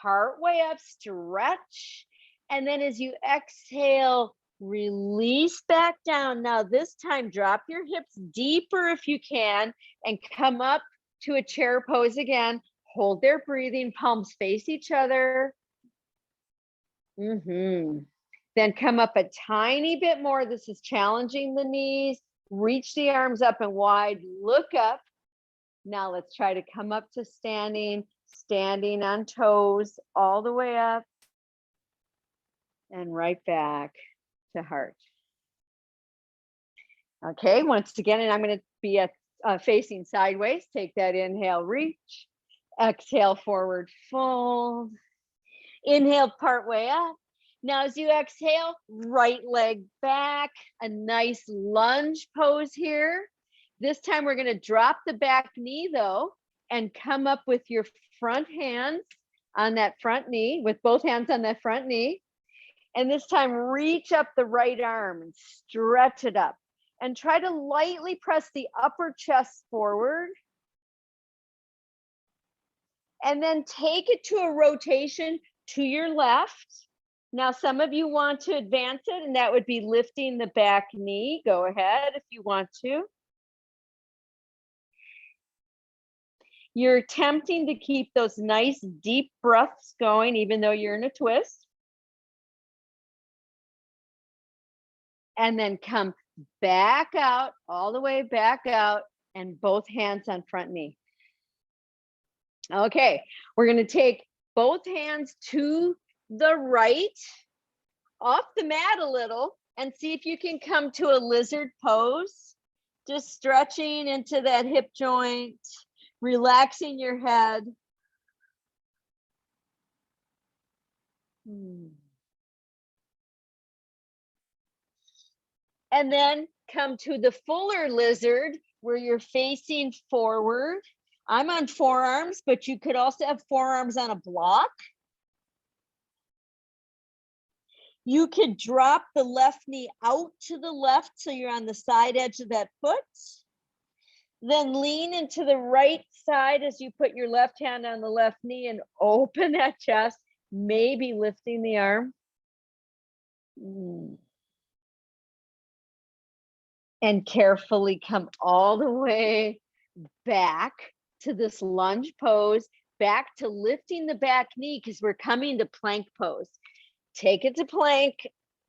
part way up, stretch. And then as you exhale, release back down. Now this time, drop your hips deeper if you can and come up to a chair pose again. Hold their breathing, palms face each other. Then come up a tiny bit more. This is challenging the knees. Reach the arms up and wide, look up. Now let's try to come up to standing. standing on toes all the way up and right back to heart. Okay, once again, and I'm going to be facing sideways. Take that inhale, reach. Exhale, forward fold. Inhale, part way up. Now as you exhale, right leg back, a nice lunge pose here. This time we're going to drop the back knee though, and come up with your front hands on that front knee, with both hands on that front knee. And this time reach up the right arm and stretch it up. And try to lightly press the upper chest forward. And then take it to a rotation to your left. Now, some of you want to advance it, and that would be lifting the back knee. Go ahead if you want to. You're attempting to keep those nice deep breaths going, even though you're in a twist. And then come back out, all the way back out, and both hands on front knee. Okay, we're going to take both hands to the right, off the mat a little, and see if you can come to a lizard pose. Just stretching into that hip joint, relaxing your head. And then come to the fuller lizard where you're facing forward. I'm on forearms, but you could also have forearms on a block. You could drop the left knee out to the left so you're on the side edge of that foot. Then lean into the right side as you put your left hand on the left knee and open that chest, maybe lifting the arm. And carefully come all the way back to this lunge pose, back to lifting the back knee, because we're coming to plank pose. Take it to plank.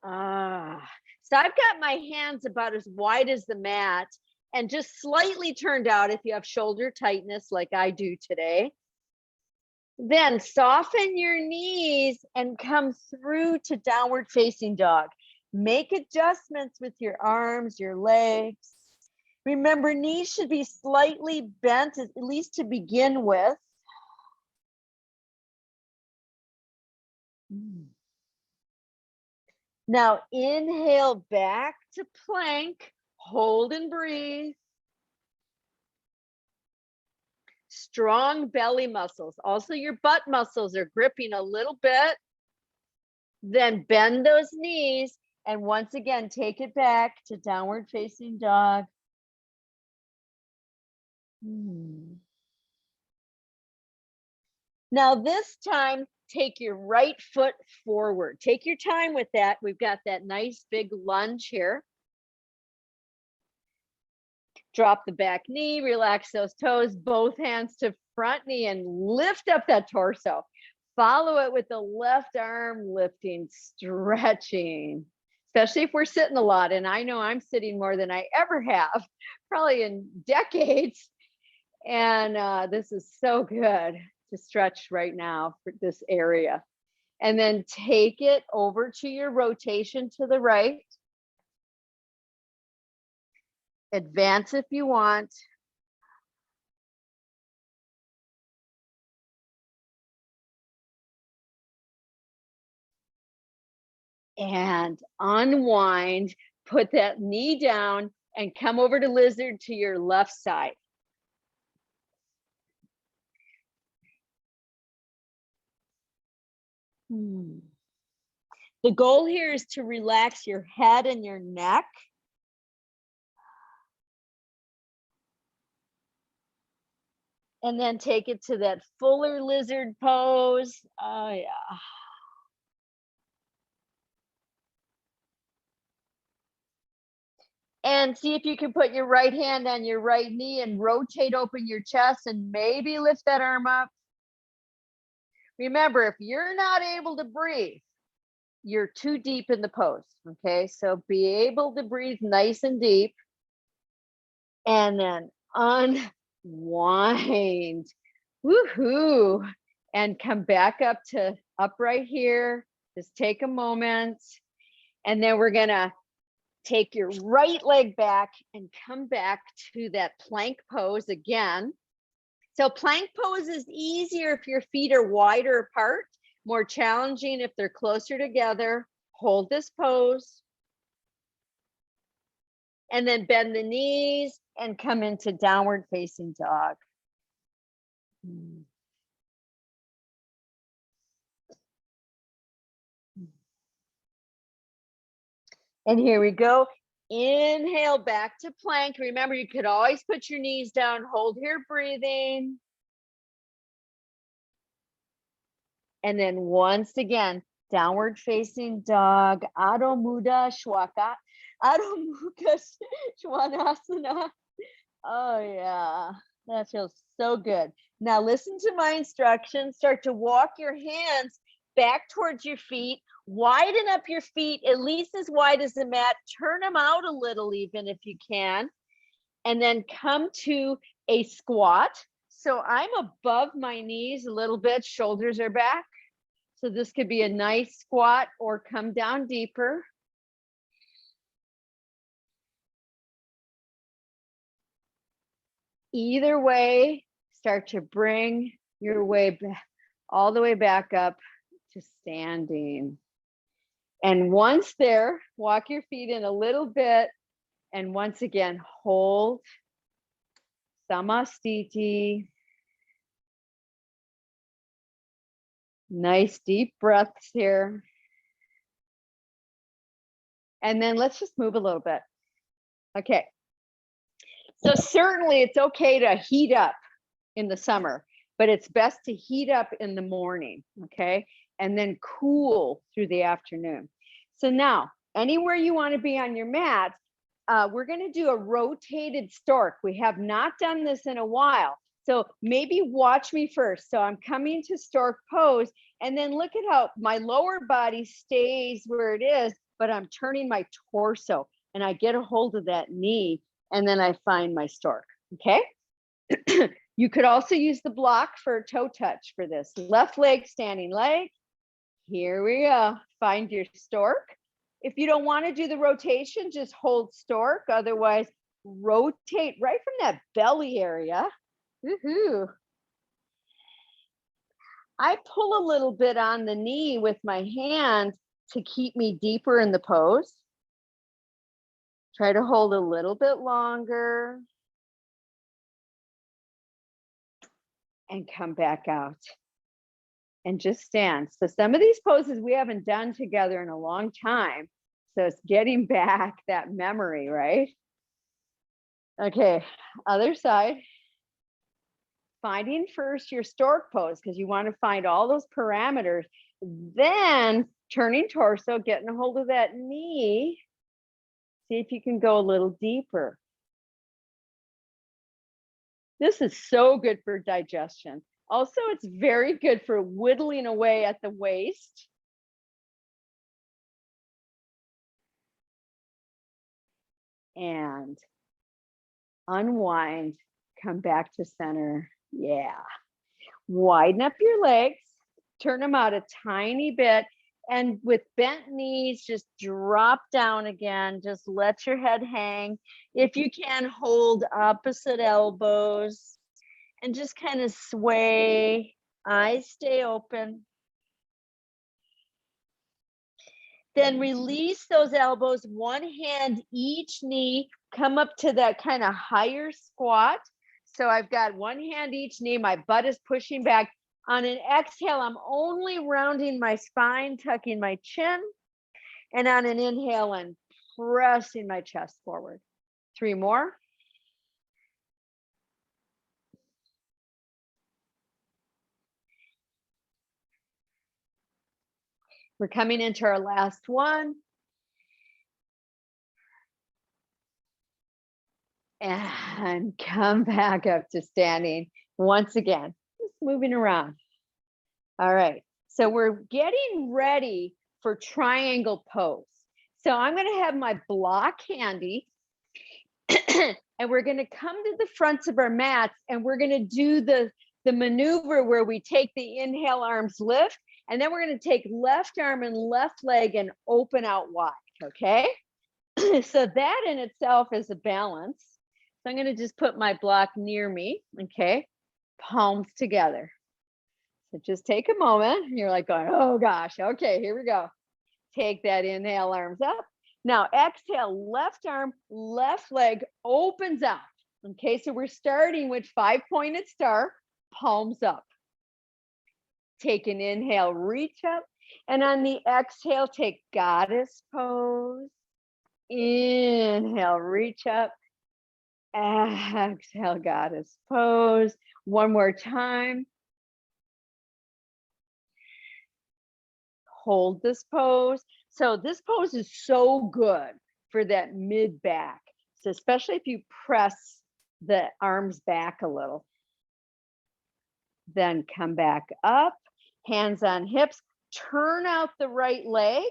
So I've got my hands about as wide as the mat and just slightly turned out if you have shoulder tightness like I do today. Then soften your knees and come through to downward facing dog. Make adjustments with your arms, your legs. Remember, knees should be slightly bent, at least to begin with. Now inhale back to plank, hold and breathe. Strong belly muscles. Also your butt muscles are gripping a little bit. Then bend those knees. And once again, take it back to downward facing dog. Now this time, take your right foot forward. Take your time with that. We've got that nice big lunge here. Drop the back knee, relax those toes, both hands to front knee, and lift up that torso. Follow it with the left arm lifting, stretching. Especially if we're sitting a lot, and I know I'm sitting more than I ever have, probably in decades. And this is so good to stretch right now for this area. And then take it over to your rotation to the right. Advance if you want. And unwind, put that knee down and come over to lizard to your left side. The goal here is to relax your head and your neck. And then take it to that fuller lizard pose. Oh yeah. And see if you can put your right hand on your right knee and rotate open your chest and maybe lift that arm up. Remember, if you're not able to breathe, you're too deep in the pose, okay? So be able to breathe nice and deep. And then unwind. Woohoo. And come back up to upright here. Just take a moment. And then we're gonna take your right leg back and come back to that plank pose again. So plank pose is easier if your feet are wider apart, more challenging if they're closer together. Hold this pose. And then bend the knees and come into downward facing dog. And here we go. Inhale back to plank. Remember, you could always put your knees down, hold here, breathing. And then once again, downward facing dog, Adho Mukha Svanasana. Adho Mukha Svanasana. Oh yeah, that feels so good. Now listen to my instructions. Start to walk your hands back towards your feet. Widen up your feet at least as wide as the mat. Turn them out a little even if you can. And then come to a squat. So I'm above my knees a little bit. Shoulders are back. So this could be a nice squat or come down deeper. Either way, start to bring your way back, all the way back up to standing. And once there, walk your feet in a little bit. And once again, hold Samastiti. Nice deep breaths here. And then let's just move a little bit. Okay. So certainly it's okay to heat up in the summer, but it's best to heat up in the morning, okay? And then cool through the afternoon. So now, anywhere you want to be on your mat, we're going to do a rotated stork. We have not done this in a while. So maybe watch me first. So I'm coming to stork pose, and then look at how my lower body stays where it is, but I'm turning my torso and I get a hold of that knee, and then I find my stork, okay? You could also use the block for a toe touch for this. Left leg, standing leg. Here we go. Find your stork. If you don't want to do the rotation, just hold stork. Otherwise, rotate right from that belly area. Woohoo. I pull a little bit on the knee with my hand to keep me deeper in the pose. Try to hold a little bit longer. And come back out. And just stand. So some of these poses we haven't done together in a long time. So it's getting back that memory, right? Okay, other side. Finding first your stork pose because you want to find all those parameters. Then turning torso, getting a hold of that knee. See if you can go a little deeper. This is so good for digestion. Also, it's very good for whittling away at the waist. And unwind, come back to center. Yeah. Widen up your legs, turn them out a tiny bit. And with bent knees, just drop down again. Just let your head hang. If you can, hold opposite elbows and just kind of sway. Eyes stay open. Then release those elbows, one hand each knee, come up to that kind of higher squat. So I've got one hand each knee, my butt is pushing back. On an exhale, I'm only rounding my spine, tucking my chin. And on an inhale, I'm pressing my chest forward. 3 more. We're coming into our last one. And come back up to standing once again, just moving around. All right, so we're getting ready for triangle pose. So I'm going to have my block handy and we're going to come to the fronts of our mats and we're going to do the the maneuver where we take the inhale, arms lift, and then we're going to take left arm and left leg and open out wide, okay? So that in itself is a balance. So I'm going to just put my block near me, okay? Palms together. So just take a moment. You're like going, oh gosh, okay, here we go. Take that inhale, arms up. Now exhale, left arm, left leg opens out. Okay, so we're starting with 5-pointed star, palms up. Take an inhale, reach up. And on the exhale, take goddess pose. Inhale, reach up. Exhale, goddess pose. One more time. Hold this pose. So this pose is so good for that mid back. So especially if you press the arms back a little. Then come back up, hands on hips, turn out the right leg,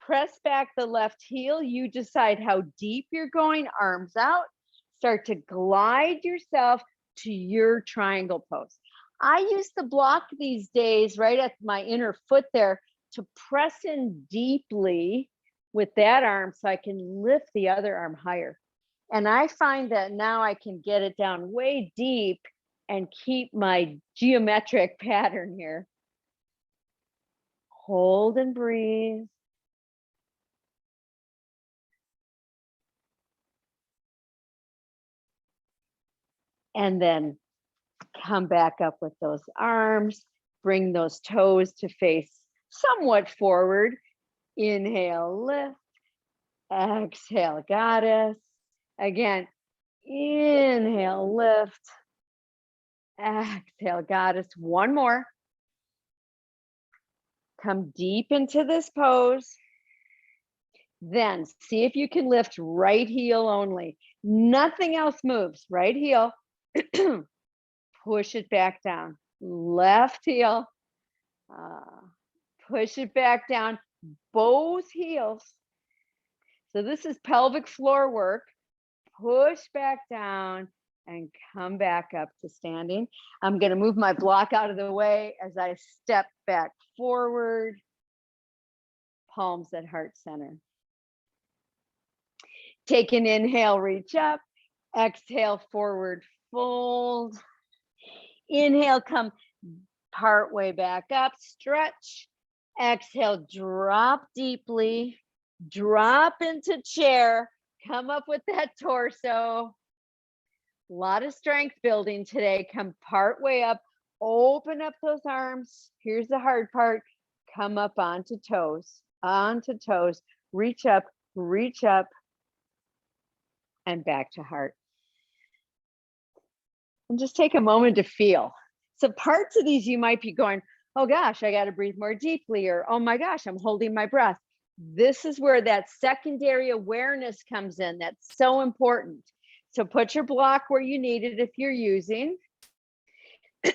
press back the left heel. You decide how deep you're going, arms out. Start to glide yourself to your triangle pose. I use the block these days right at my inner foot there to press in deeply with that arm so I can lift the other arm higher. And I find that now I can get it down way deep and keep my geometric pattern here. Hold and breathe. And then come back up with those arms, bring those toes to face somewhat forward. Inhale, lift. Exhale, goddess. Again, inhale, lift. Exhale, goddess. One more. Come deep into this pose. Then see if you can lift right heel only. Nothing else moves. Right heel. Push it back down. Left heel. Push it back down. Both heels. So this is pelvic floor work. Push back down and come back up to standing. I'm going to move my block out of the way as I step back forward. Palms at heart center. Take an inhale, reach up. Exhale, forward fold. Inhale, come part way back up, stretch. Exhale, drop deeply. Drop into chair. Come up with that torso. A lot of strength building today. Come part way up. Open up those arms. Here's the hard part. Come up onto toes. Onto toes. Reach up, and back to heart. And just take a moment to feel. So parts of these you might be going, oh gosh, I got to breathe more deeply, or oh my gosh, I'm holding my breath. This is where that secondary awareness comes in. That's so important. So put your block where you need it if you're using.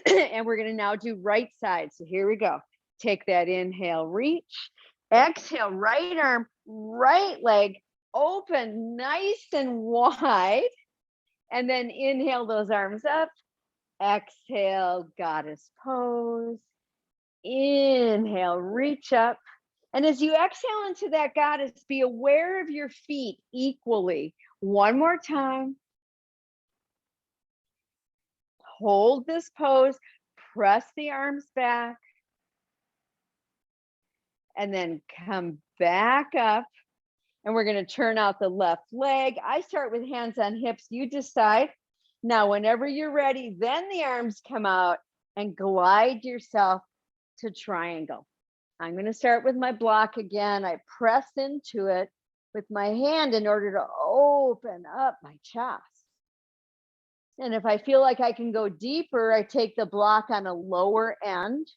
And we're going to now do right side. So here we go. Take that inhale, reach. Exhale, right arm, right leg, open nice and wide. And then inhale those arms up. Exhale, goddess pose. Inhale, reach up. And as you exhale into that goddess, be aware of your feet equally. One more time. Hold this pose, press the arms back, and then come back up. And we're going to turn out the left leg. I start with hands on hips. You decide. Now, whenever you're ready, then the arms come out and glide yourself to triangle. I'm going to start with my block again. I press into it with my hand in order to open up my chest. And if I feel like I can go deeper, I take the block on a lower end.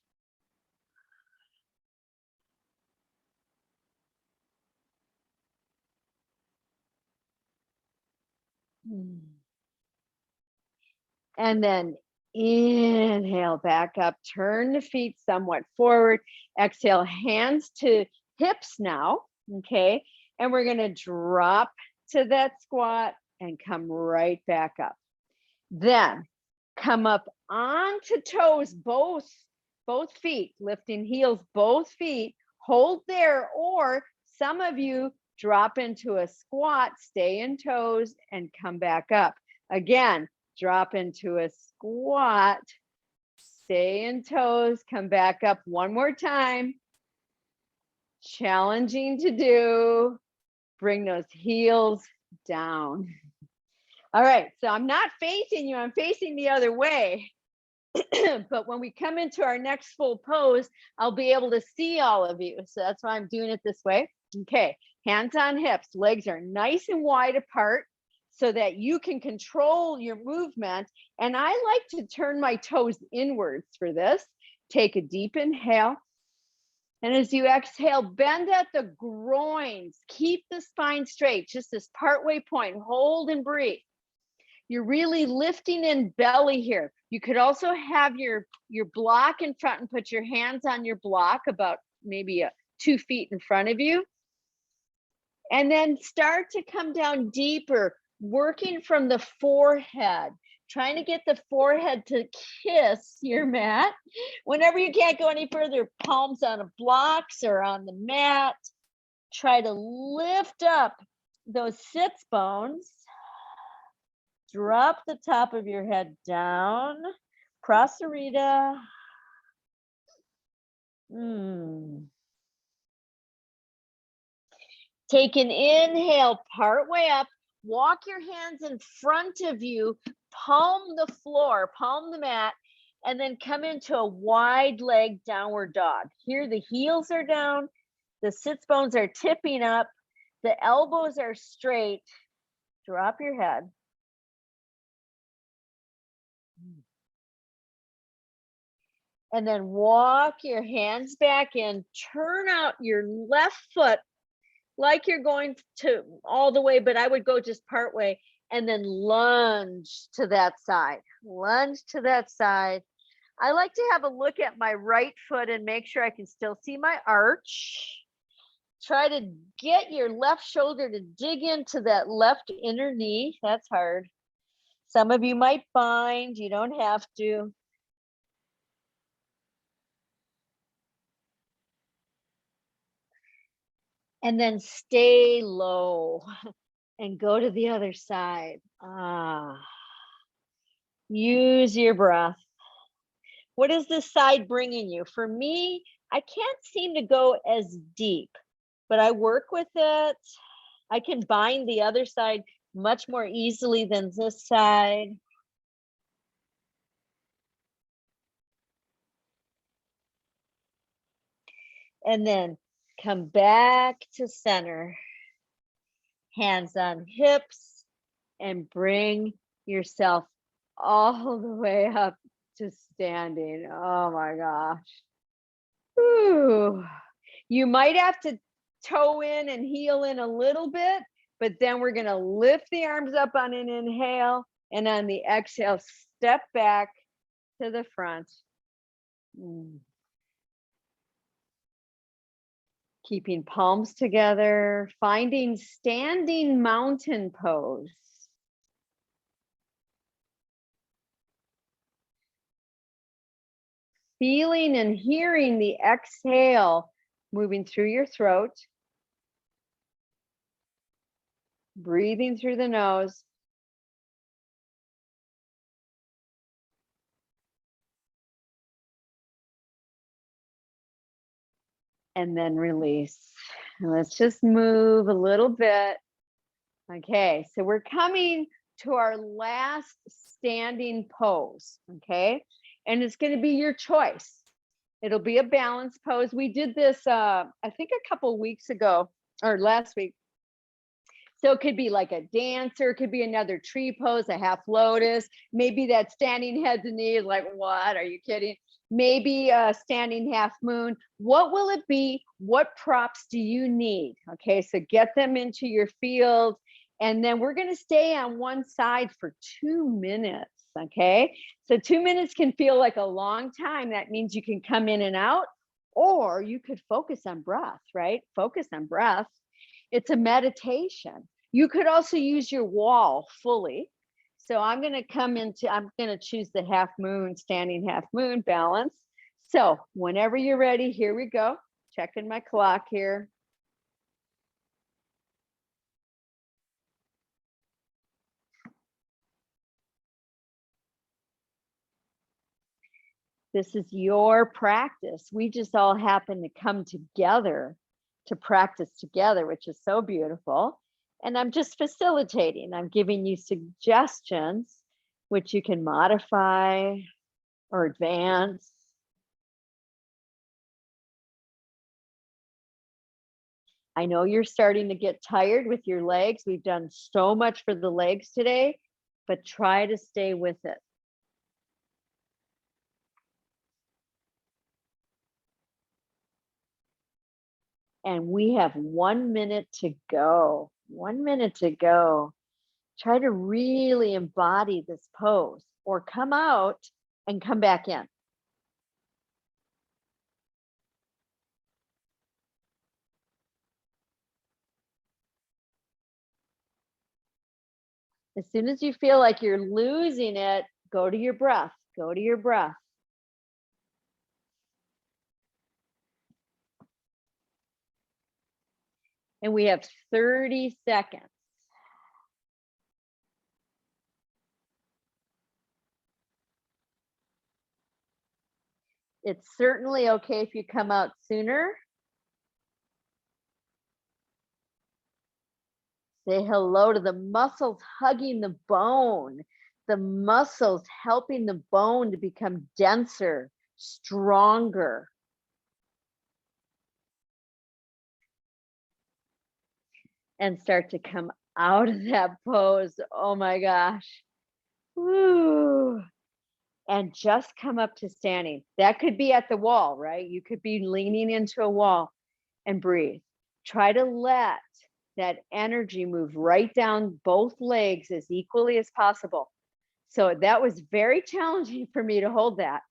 And then inhale back up, turn the feet somewhat forward. Exhale, hands to hips now, okay? And we're gonna drop to that squat and come right back up. Then Come up onto toes, both feet, lifting heels, both feet, hold there, or some of you drop into a squat, stay in toes and come back up. Again, drop into a squat, stay in toes, come back up one more time. Challenging to do. Bring those heels down. All right, so I'm not facing you, I'm facing the other way. But when we come into our next full pose, I'll be able to see all of you. So that's why I'm doing it this way. Okay, hands on hips, legs are nice and wide apart so that you can control your movement. And I like to turn my toes inwards for this. Take a deep inhale. And as you exhale, bend at the groins. Keep the spine straight, just this partway point. Hold and breathe. You're really lifting in belly here. You could also have your block in front and put your hands on your block about maybe 2 feet in front of you. And then start to come down deeper, working from the forehead, trying to get the forehead to kiss your mat. Whenever you can't go any further, palms on the blocks or on the mat. Try to lift up those sits bones. Drop the top of your head down. Prasarita. Take an inhale, part way up. Walk your hands in front of you. Palm the floor, palm the mat, and then come into a wide leg downward dog. Here the heels are down. The sits bones are tipping up. The elbows are straight. Drop your head. And then walk your hands back in, turn out your left foot like you're going to all the way, but I would go just part way, and then lunge to that side. Lunge to that side. I like to have a look at my right foot and make sure I can still see my arch. Try to get your left shoulder to dig into that left inner knee. That's hard. Some of you might bind, you don't have to. And then stay low and go to the other side. Use your breath. What is this side bringing you? For me, I can't seem to go as deep, but I work with it. I can bind the other side much more easily than this side. And then come back to center. Hands on hips, and bring yourself all the way up to standing. Oh my gosh. Ooh. You might have to toe in and heel in a little bit, but then we're going to lift the arms up on an inhale, and on the exhale, step back to the front. Keeping palms together, finding standing mountain pose. Feeling and hearing the exhale moving through your throat. Breathing through the nose. And then release. And let's just move a little bit. Okay, so we're coming to our last standing pose, okay? And it's going to be your choice. It'll be a balance pose. We did this, I think a couple weeks ago or last week. So it could be like a dancer, it could be another tree pose, a half lotus, maybe that standing head to knees, like, what, are you kidding? Maybe a standing half moon. What will it be? What props do you need? Okay, so get them into your field. And then we're going to stay on one side for 2 minutes. Okay, so 2 minutes can feel like a long time. That means you can come in and out, or you could focus on breath, right? Focus on breath. It's a meditation. You could also use your wall fully. So I'm going to choose the half moon, standing half moon balance. So whenever you're ready, here we go. Checking my clock here. This is your practice. We just all happen to come together to practice together, which is so beautiful. And I'm just facilitating. I'm giving you suggestions, which you can modify or advance. I know you're starting to get tired with your legs. We've done so much for the legs today, but try to stay with it. And we have 1 minute to go. 1 minute to go. Try to really embody this pose, or come out and come back in. As soon as you feel like you're losing it, go to your breath. Go to your breath. And we have 30 seconds. It's certainly okay if you come out sooner. Say hello to the muscles hugging the bone, the muscles helping the bone to become denser, stronger. And start to come out of that pose. Oh my gosh. Woo. And just come up to standing. That could be at the wall, right? You could be leaning into a wall and breathe. Try to let that energy move right down both legs as equally as possible. So that was very challenging for me to hold that.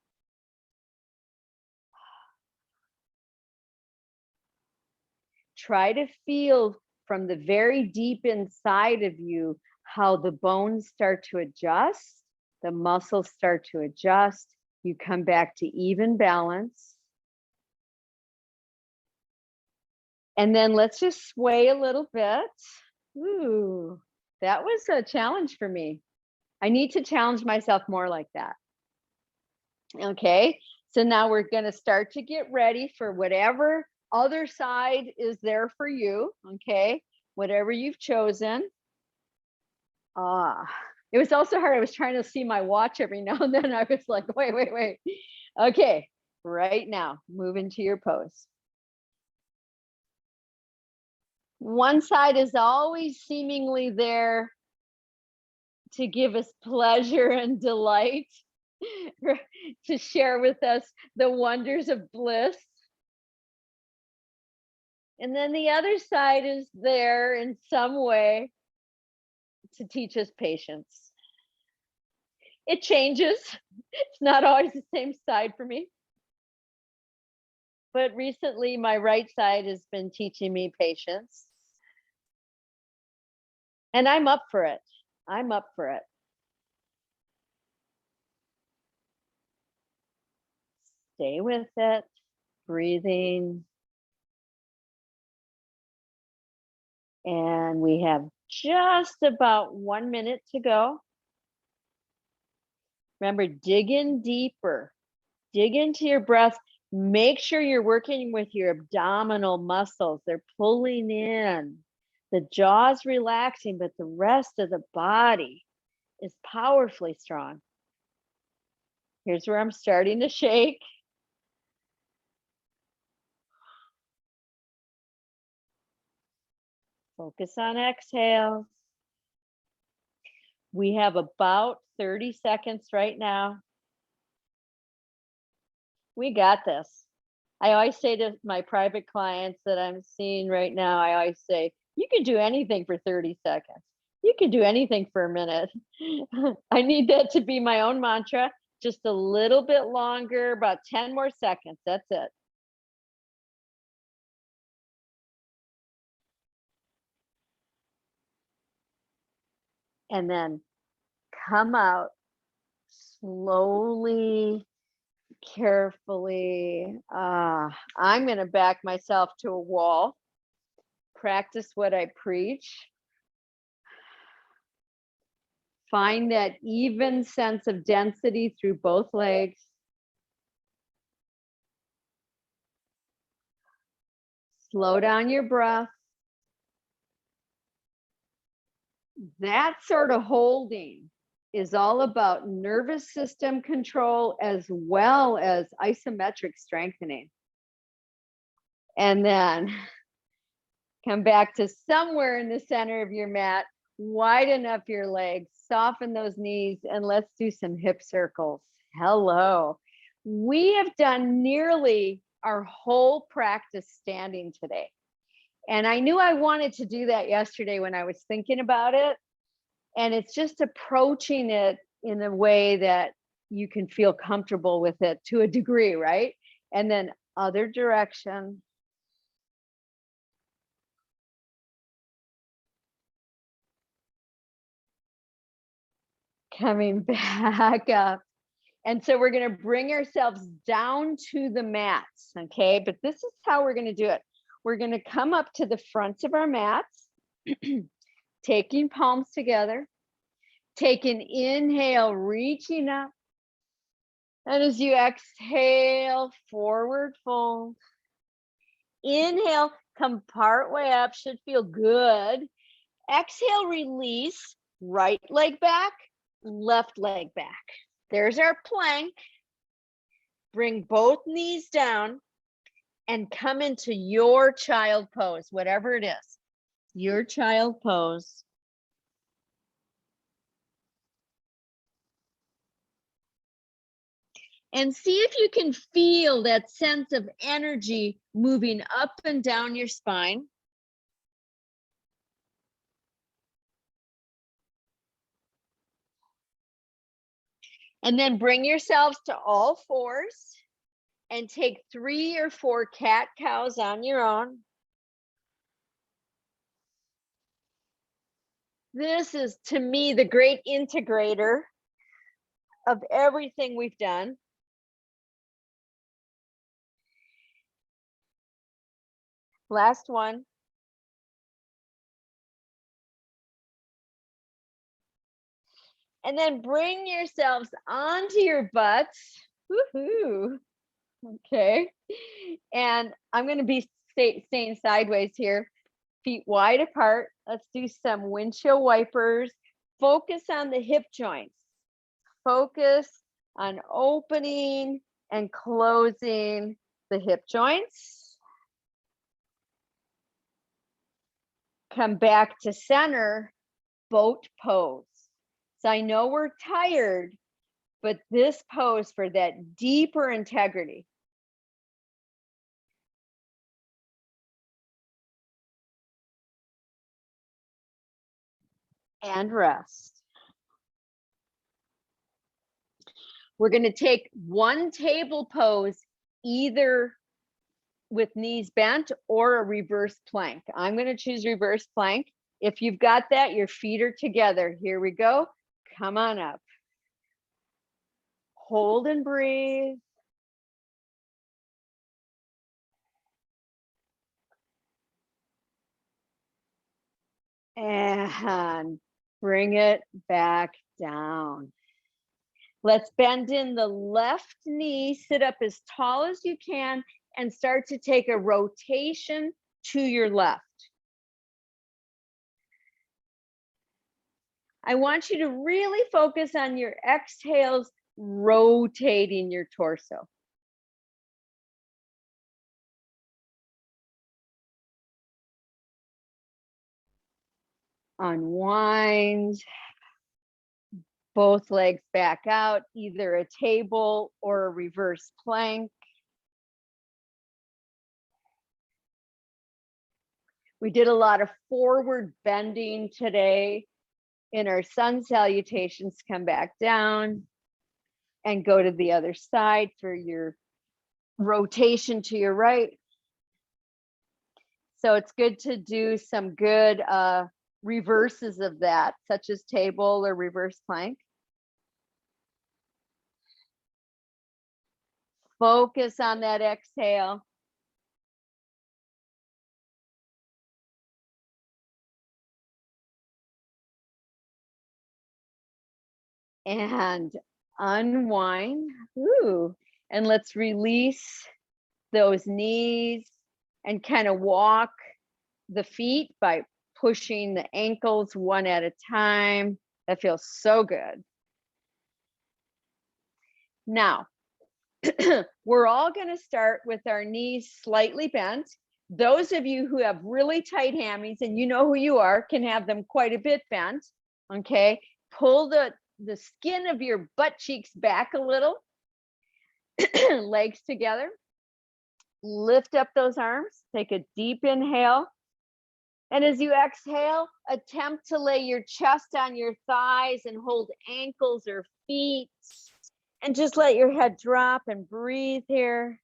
Try to feel from the very deep inside of you how the bones start to adjust, the muscles start to adjust, you come back to even balance. And then let's just sway a little bit. Ooh, that was a challenge for me. I need to challenge myself more like that. Okay, so now we're going to start to get ready for whatever other side is there for you. Okay, whatever you've chosen. It was also hard. I was trying to see my watch every now and then. I was like, wait. Okay, right now, move into your pose. One side is always seemingly there to give us pleasure and delight, to share with us the wonders of bliss. And then the other side is there in some way to teach us patience. It changes. It's not always the same side for me. But recently, my right side has been teaching me patience. And I'm up for it. I'm up for it. Stay with it, breathing. And we have just about 1 minute to go. Remember, dig in deeper. Dig into your breath. Make sure you're working with your abdominal muscles. They're pulling in. The jaw's relaxing, but the rest of the body is powerfully strong. Here's where I'm starting to shake. Focus on exhales. We have about 30 seconds right now. We got this. I always say to my private clients that I'm seeing right now, I always say, you can do anything for 30 seconds. You can do anything for a minute. I need that to be my own mantra. Just a little bit longer, about 10 more seconds. That's it. And then come out slowly, carefully. I'm going to back myself to a wall, practice what I preach. Find that even sense of density through both legs. Slow down your breath. That sort of holding is all about nervous system control as well as isometric strengthening. And then come back to somewhere in the center of your mat, widen up your legs, soften those knees, and let's do some hip circles. Hello. We have done nearly our whole practice standing today. And I knew I wanted to do that yesterday when I was thinking about it. And it's just approaching it in a way that you can feel comfortable with it to a degree, right? And then other direction. Coming back up. And so we're going to bring ourselves down to the mats, okay? But this is how we're going to do it. We're going to come up to the front of our mats, taking palms together, take an inhale, reaching up. And as you exhale, forward fold. Inhale, come part way up, should feel good. Exhale, release, right leg back, left leg back. There's our plank. Bring both knees down and come into your child pose, whatever it is, your child pose. And see if you can feel that sense of energy moving up and down your spine. And then bring yourselves to all fours and take 3 or 4 cat-cows on your own. This is, to me, the great integrator of everything we've done. Last one. And then bring yourselves onto your butts. Woohoo. Okay. And I'm going to be staying sideways here. Feet wide apart. Let's do some windshield wipers. Focus on the hip joints. Focus on opening and closing the hip joints. Come back to center, boat pose. So I know we're tired, but this pose for that deeper integrity. And rest. We're going to take one table pose, either with knees bent or a reverse plank. I'm going to choose reverse plank. If you've got that, your feet are together. Here we go. Come on up. Hold and breathe. And bring it back down. Let's bend in the left knee, sit up as tall as you can, and start to take a rotation to your left. I want you to really focus on your exhales, rotating your torso. Unwind. Both legs back out, either a table or a reverse plank. We did a lot of forward bending today. In our sun salutations, come back down and go to the other side for your rotation to your right. So it's good to do some good reverses of that, such as table or reverse plank. Focus on that exhale. And unwind. Ooh. And let's release those knees and kind of walk the feet by pushing the ankles one at a time. That feels so good. Now, we're all going to start with our knees slightly bent. Those of you who have really tight hammies, and you know who you are, can have them quite a bit bent. Okay, pull the skin of your butt cheeks back a little, legs together. Lift up those arms, take a deep inhale. And as you exhale, attempt to lay your chest on your thighs and hold ankles or feet. And just let your head drop and breathe here.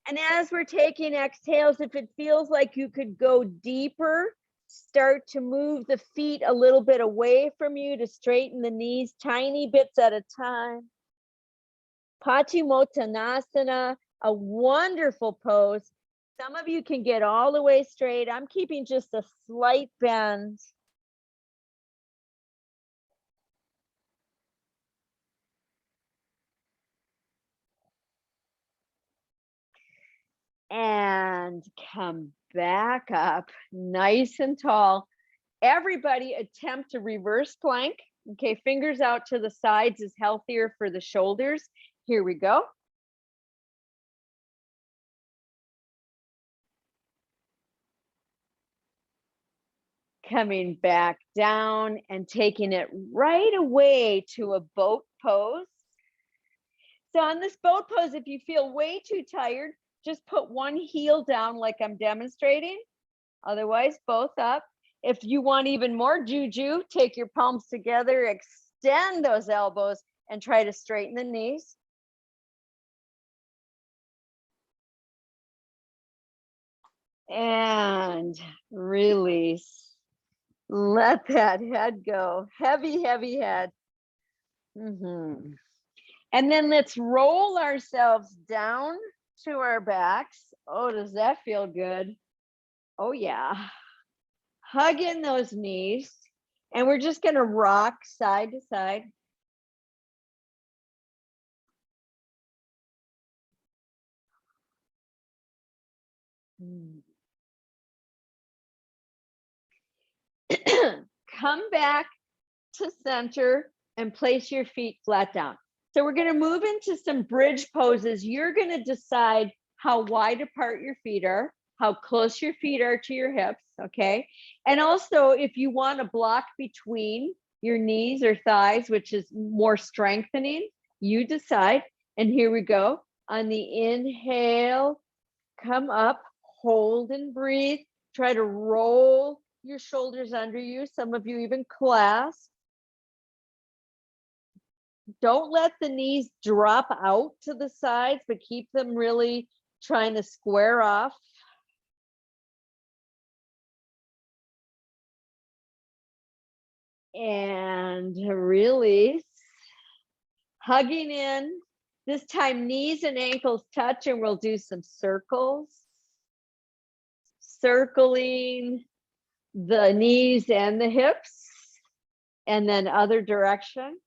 And as we're taking exhales, if it feels like you could go deeper, start to move the feet a little bit away from you to straighten the knees, tiny bits at a time. Paschimottanasana, a wonderful pose. Some of you can get all the way straight. I'm keeping just a slight bend. And come back up nice and tall. Everybody attempt a reverse plank. Okay, fingers out to the sides is healthier for the shoulders. Here we go. Coming back down and taking it right away to a boat pose. So on this boat pose, if you feel way too tired, just put one heel down like I'm demonstrating. Otherwise, both up. If you want even more juju, take your palms together, extend those elbows, and try to straighten the knees. And release. Let that head go. Heavy, heavy head. And then let's roll ourselves down to our backs. Oh, does that feel good? Oh, yeah. Hug in those knees. And we're just going to rock side to side. Come back to center and place your feet flat down. So we're going to move into some bridge poses. You're going to decide how wide apart your feet are, how close your feet are to your hips, okay? And also, if you want a block between your knees or thighs, which is more strengthening, you decide. And here we go. On the inhale, come up, hold and breathe. Try to roll your shoulders under you. Some of you even clasp. Don't let the knees drop out to the sides, but keep them really trying to square off. And release. Hugging in. This time, knees and ankles touch, and we'll do some circles. Circling the knees and the hips, and then other direction.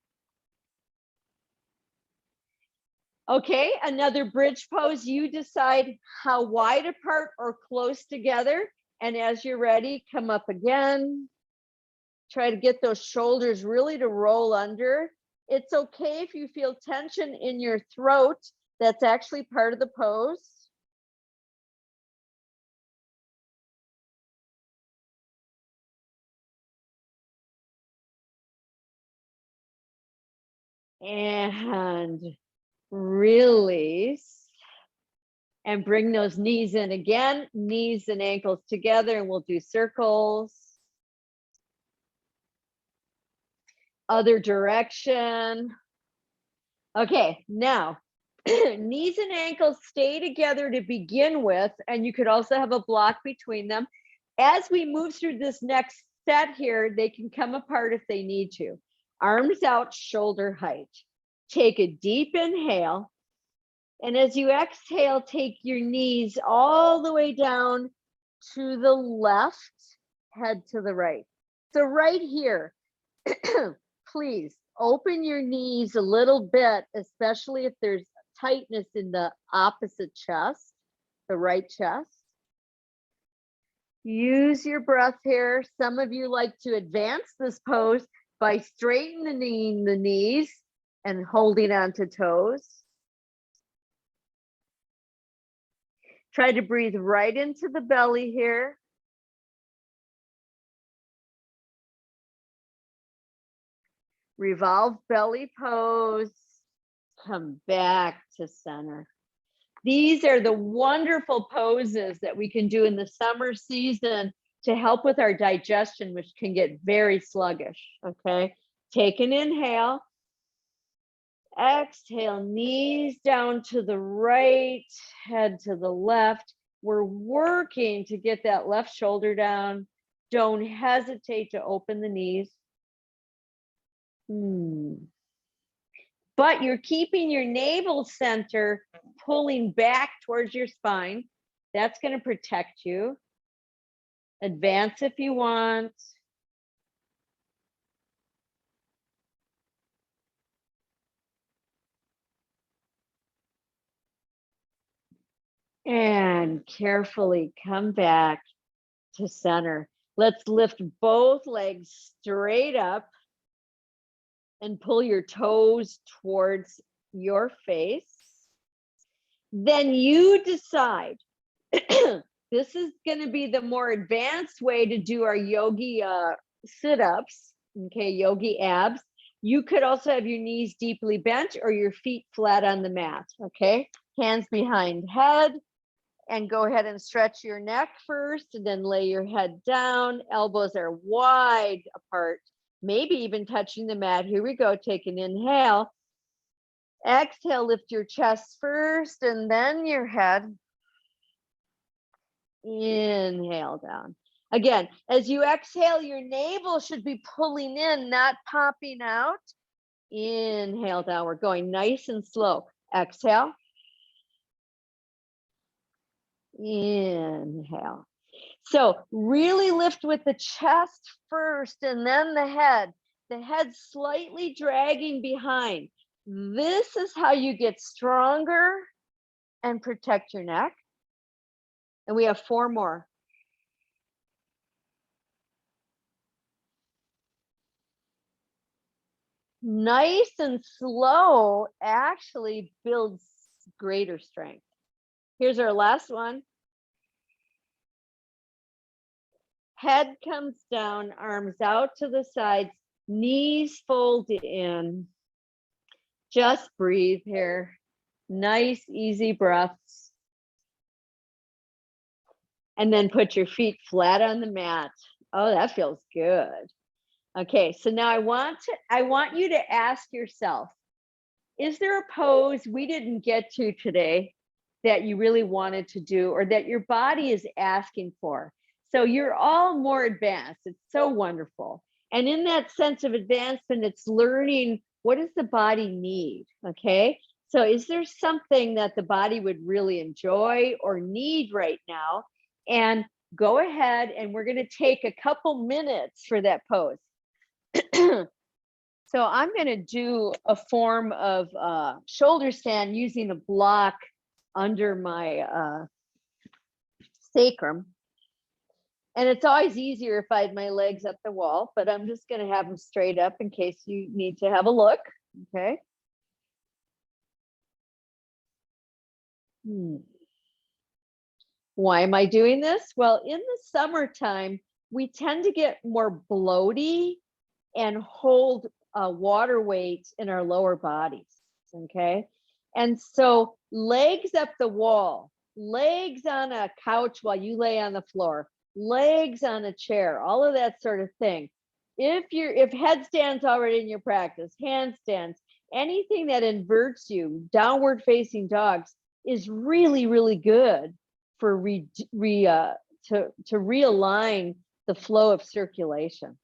Okay, another bridge pose. You decide how wide apart or close together. And as you're ready, come up again. Try to get those shoulders really to roll under. It's okay if you feel tension in your throat. That's actually part of the pose. And release. And bring those knees in again, knees and ankles together, and we'll do circles. Other direction. Okay, now knees and ankles stay together to begin with, and you could also have a block between them. As we move through this next set here, they can come apart if they need to. Arms out, shoulder height. Take a deep inhale. And as you exhale, take your knees all the way down to the left, head to the right. So right here, please open your knees a little bit, especially if there's tightness in the opposite chest, the right chest. Use your breath here. Some of you like to advance this pose by straightening the knees and holding onto toes. Try to breathe right into the belly here. Revolve belly pose. Come back to center. These are the wonderful poses that we can do in the summer season to help with our digestion, which can get very sluggish, okay? Take an inhale. Exhale, knees down to the right, head to the left. We're working to get that left shoulder down. Don't hesitate to open the knees. But you're keeping your navel center pulling back towards your spine. That's going to protect you. Advance if you want. And carefully come back to center. Let's lift both legs straight up and pull your toes towards your face. Then you decide. This is going to be the more advanced way to do our yogi sit-ups, okay, yogi abs. You could also have your knees deeply bent or your feet flat on the mat, okay? Hands behind head, and go ahead and stretch your neck first, and then lay your head down. Elbows are wide apart, maybe even touching the mat. Here we go. Take an inhale. Exhale, lift your chest first and then your head. Inhale down. Again, as you exhale, your navel should be pulling in, not popping out. Inhale down. We're going nice and slow. Exhale. Inhale. So really lift with the chest first and then the head slightly dragging behind. This is how you get stronger and protect your neck. And we have 4 more. Nice and slow actually builds greater strength. Here's our last one. Head comes down, arms out to the sides, knees fold in. Just breathe here. Nice, easy breaths. And then put your feet flat on the mat. Oh, that feels good. Okay, so now I want you to ask yourself, is there a pose we didn't get to today that you really wanted to do or that your body is asking for? So you're all more advanced. It's so wonderful. And in that sense of advancement, it's learning, what does the body need? Okay, so is there something that the body would really enjoy or need right now? And go ahead, and we're going to take a couple minutes for that pose. So I'm going to do a form of shoulder stand using a block under my sacrum. And it's always easier if I had my legs up the wall, but I'm just going to have them straight up in case you need to have a look. Okay. Why am I doing this? Well, in the summertime, we tend to get more bloaty and hold water weight in our lower bodies. Okay. And so legs up the wall, legs on a couch while you lay on the floor, legs on a chair, all of that sort of thing. If headstands already in your practice, handstands, anything that inverts you, downward facing dogs is really, really good for to realign the flow of circulation.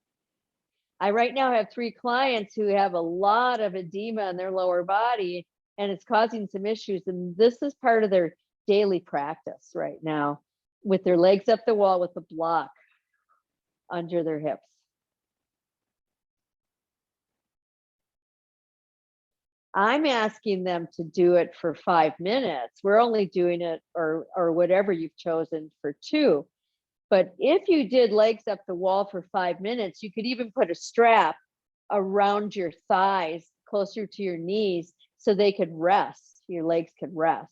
I right now have 3 clients who have a lot of edema in their lower body, and it's causing some issues. And this is part of their daily practice right now, with their legs up the wall with the block under their hips. I'm asking them to do it for 5 minutes. We're only doing it, or whatever you've chosen, for 2. But if you did legs up the wall for 5 minutes, you could even put a strap around your thighs closer to your knees so they could rest, your legs could rest.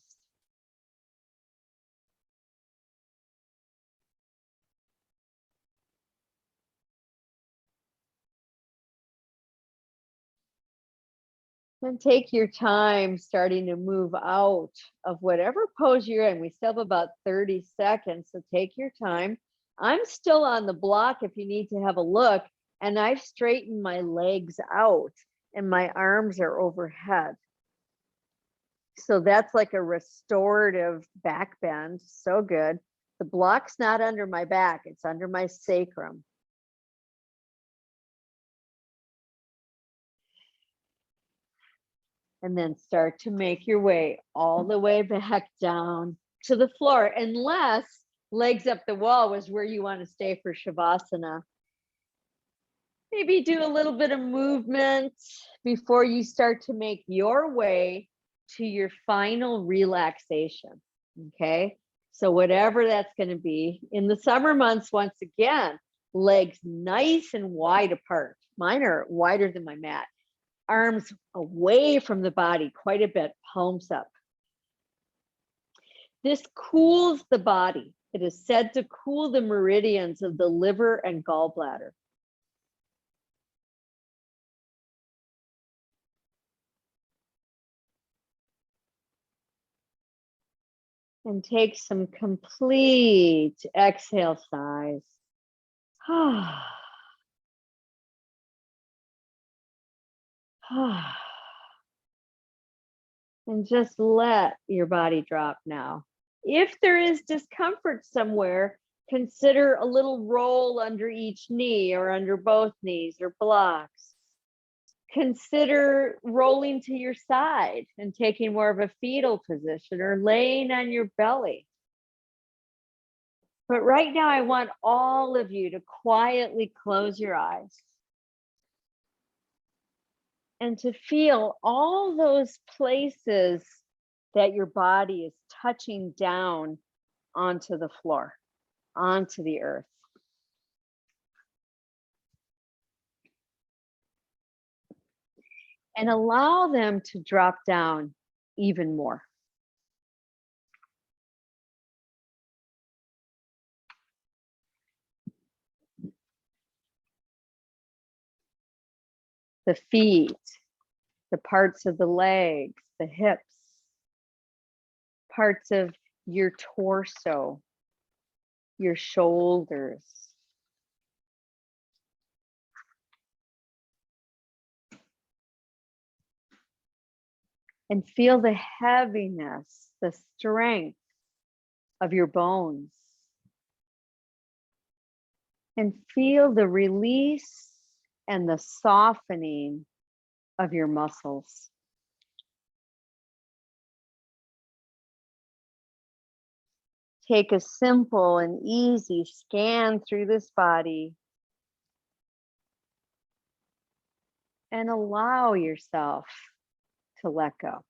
And take your time starting to move out of whatever pose you're in. We still have about 30 seconds, so take your time. I'm still on the block if you need to have a look, and I've straightened my legs out and my arms are overhead. So that's like a restorative back bend. So good. The block's not under my back, it's under my sacrum. And then start to make your way all the way back down to the floor, unless legs up the wall was where you want to stay for Shavasana. Maybe do a little bit of movement before you start to make your way to your final relaxation. Okay, so whatever that's going to be in the summer months, once again, legs nice and wide apart. Mine are wider than my mat. Arms away from the body quite a bit, palms up. This cools the body. It is said to cool the meridians of the liver and gallbladder. And take some complete exhale sighs. And just let your body drop now. If there is discomfort somewhere, consider a little roll under each knee or under both knees or blocks. Consider rolling to your side and taking more of a fetal position or laying on your belly. But right now, I want all of you to quietly close your eyes and to feel all those places that your body is touching down onto the floor, onto the earth. And allow them to drop down even more. The feet, the parts of the legs, the hips, parts of your torso, your shoulders. And feel the heaviness, the strength of your bones. And feel the release and the softening of your muscles. Take a simple and easy scan through this body and allow yourself to let go.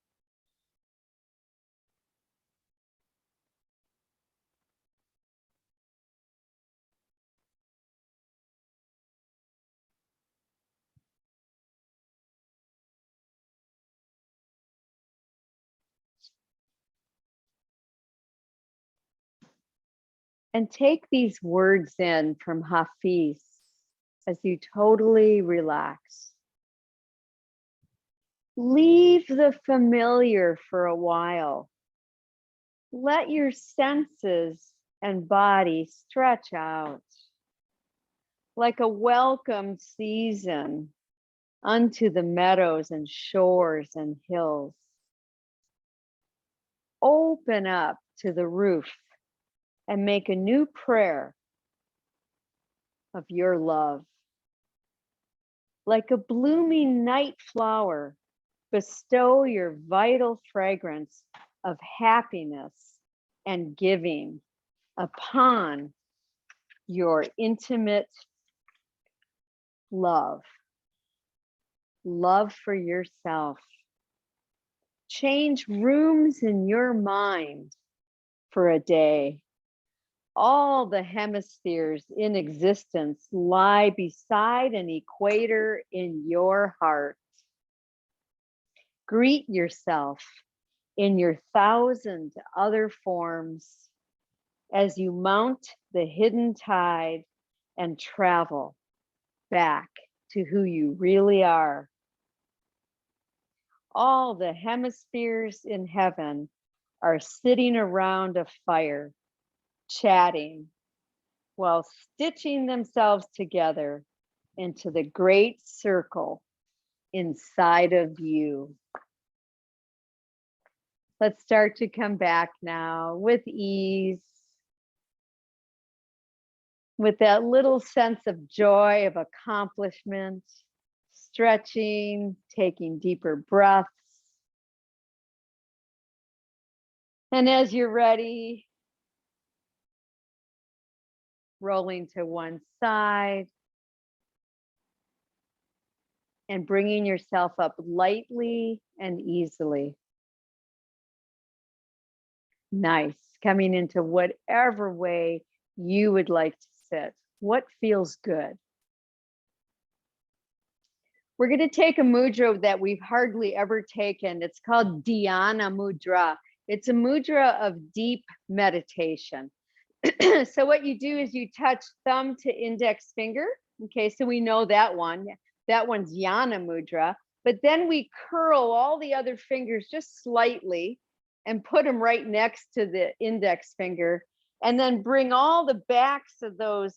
And take these words in from Hafiz as you totally relax. Leave the familiar for a while. Let your senses and body stretch out like a welcome season unto the meadows and shores and hills. Open up to the roof and make a new prayer of your love. Like a blooming night flower, Bestow your vital fragrance of happiness and giving upon your intimate love for yourself. Change rooms in your mind for a day. All the hemispheres in existence lie beside an equator in your heart. Greet yourself in your 1,000 other forms as you mount the hidden tide and travel back to who you really are. All the hemispheres in heaven are sitting around a fire, chatting, while stitching themselves together into the great circle inside of you. Let's start to come back now with ease, with that little sense of joy, of accomplishment, stretching, taking deeper breaths. And as you're ready, rolling to one side and bringing yourself up lightly and easily. Nice. Coming into whatever way you would like to sit. What feels good? We're going to take a mudra that we've hardly ever taken. It's called Dhyana Mudra. It's a mudra of deep meditation. So what you do is you touch thumb to index finger. Okay, so we know that one. That one's Jnana Mudra. But then we curl all the other fingers just slightly and put them right next to the index finger. And then bring all the backs of those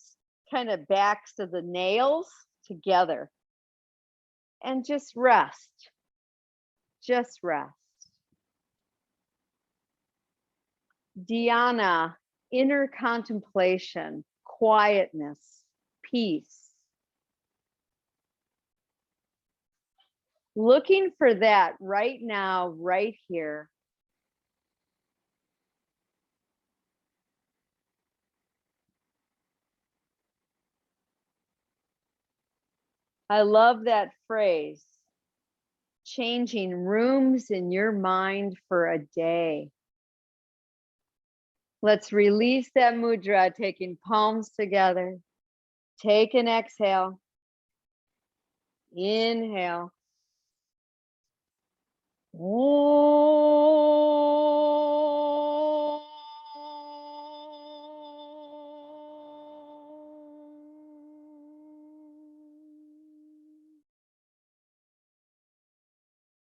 kind of backs of the nails together. And just rest. Just rest. Dhyana, inner contemplation, quietness, peace. Looking for that right now, right here. I love that phrase, changing rooms in your mind for a day. Let's release that mudra, taking palms together. Take an exhale. Inhale.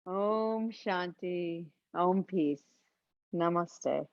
Om Shanti. Om Peace. Namaste.